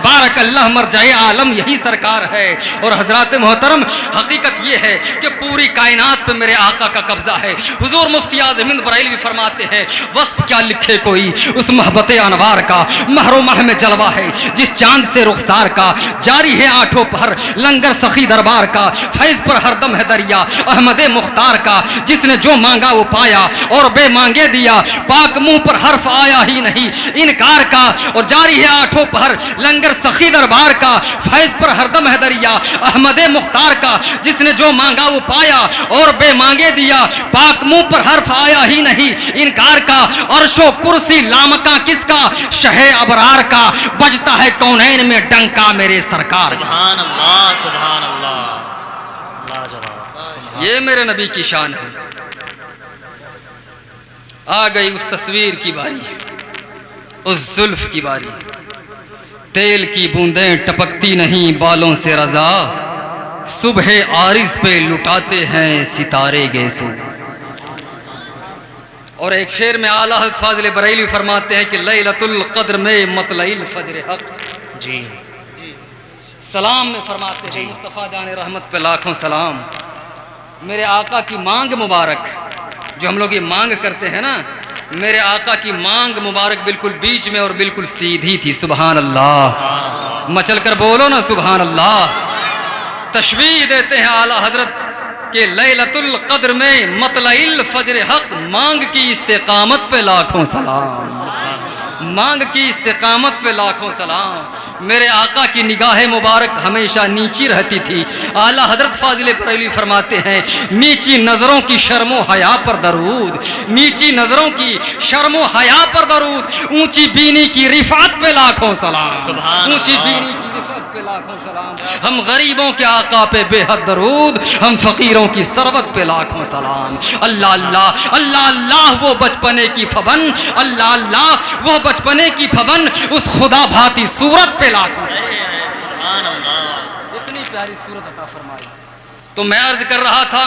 बारकल्लाह मरजाए आलम यही सरकार है। और हजरात मोहतरम हकीकत यह है कि पूरी कायनात पे मेरे आका का कब्जा है। हुजूर मुफ्ती आज़म हिंद बरेलवी फरमाते हैं, वस्फ क्या लिखे कोई उस मोहब्बत अनवार का, महरो माह में जलवा है जिस चांद से रुखसार का, जारी है आठों पहर लंगर सखी दरबार का, फैज पर हरदम है दरिया अहमद मुख्तार का, जिसने जो मांगा वो पाया और बेमांगे दिया, पाक मुंह पर हर्फ आया ही नहीं इनकार का। और जारी है आठों पहर लंगर सखी दरबार का, फैज पर हरदम है दरिया अहमद मुख्तार का, जिसने जो मांगा वो पाया और बेमांगे दिया, पाक मुंह पर हर्फ आया ही नहीं इनकार का। अर्शो कुर्सी लामका किसका, शहे अबरार का, बजता है कौनैन में डंका मेरे सरकार का। सुभान अल्लाह सुभान अल्लाह, लाजवाब। ये मेरे नबी की शान है। आ गई उस तस्वीर की बारी, उस जुल्फ की बारी, तेल की बूंदें टपकती नहीं बालों से रजा, सुबह आरिज पे लुटाते हैं सितारे गेसू। और एक शेर में आला हज़रत फाज़िल बरेलवी फरमाते हैं कि लैलतुल क़द्र में मतलइल फज्र हक, जी सलाम में फरमाते हैं मुस्तफ़ा जाने रहमत पे लाखों सलाम। मेरे आका की मांग मुबारक, जो हम लोग ये मांग करते हैं ना, मेरे आका की मांग मुबारक बिल्कुल बीच में और बिल्कुल सीधी थी। सुभान अल्लाह, मचल कर बोलो ना सुभान अल्लाह। तशबीह देते हैं आला हजरत के लैलतुल क़द्र में मतलइल फज्र हक, मांग की इस्तिकामत पे लाखों सलाम, मांग की इस्तिकामत पे लाखों सलाम। मेरे आका की निगाह मुबारक हमेशा नीची रहती थी। आला हजरत फाजिल बरेलवी फरमाते हैं, नीची नज़रों की शर्मो हया पर दरूद, नीची नज़रों की शर्मो हया पर दरूद, ऊंची बीनी की रिफात पे लाखों सलाम, ऊंची बीनी की रिफात पे लाखों सलाम। हम गरीबों के आका पे बेहद दरूद, हम फ़कीरों की सरबत पे लाखों सलाम। अल्लाह अल्लाह अल्लाह अल्लाह वो बचपने की फबन, अल्लाह अल्लाह वो बचपने की फबन, उस खुदा भाती सूरत पे लाखों सुभान अल्लाह। इतनी प्यारी सूरत अता फरमाई। तो मैं अर्ज कर रहा था,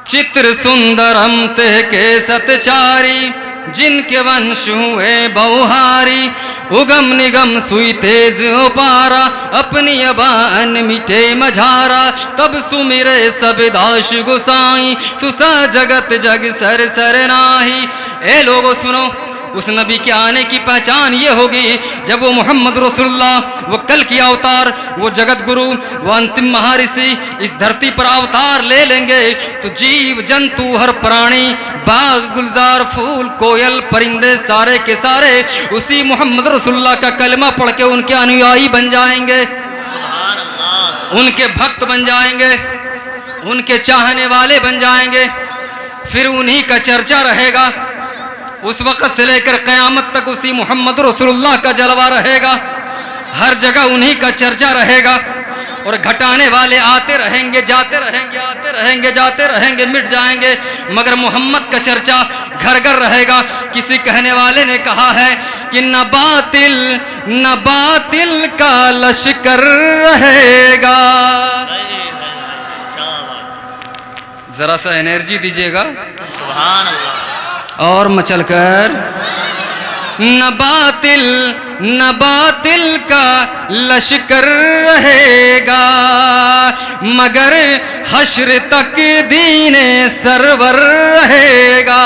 चित्र सुंदरम ते के सतचारी, जिनके वंश हुए बहुहारी, उगम निगम सुई तेज उपारा, अपनी अबान मिटे मझारा, तब सुमिरे सब दाश गुसाई, सुसा जगत जग सर सर नाही। ए लोगो सुनो, उस नबी के आने की पहचान ये होगी जब वो मोहम्मद रसूलुल्लाह, वो कल की अवतार, वो जगत गुरु, वो अंतिम महर्षि इस धरती पर अवतार ले लेंगे, तो जीव जंतु हर प्राणी, बाग गुलजार फूल कोयल परिंदे सारे के सारे उसी मोहम्मद रसूलुल्लाह का कलमा पढ़ के उनके अनुयायी बन जाएंगे, उनके भक्त बन जाएंगे, उनके चाहने वाले बन जाएंगे। फिर उन्हीं का चर्चा रहेगा। उस वक़्त से लेकर क़यामत तक उसी मोहम्मद रसूलुल्लाह का जलवा रहेगा, हर जगह उन्हीं का चर्चा रहेगा। और घटाने वाले आते रहेंगे जाते रहेंगे, आते रहेंगे जाते रहेंगे, मिट जाएंगे, मगर मोहम्मद का चर्चा घर घर रहेगा। किसी कहने वाले ने कहा है कि न बातिल का लश्कर रहेगा। जरा सा एनर्जी दीजिएगा, सुभान अल्लाह। और मचलकर न बातिल का लश्कर रहेगा, मगर हश्र तक दीने सरवर रहेगा।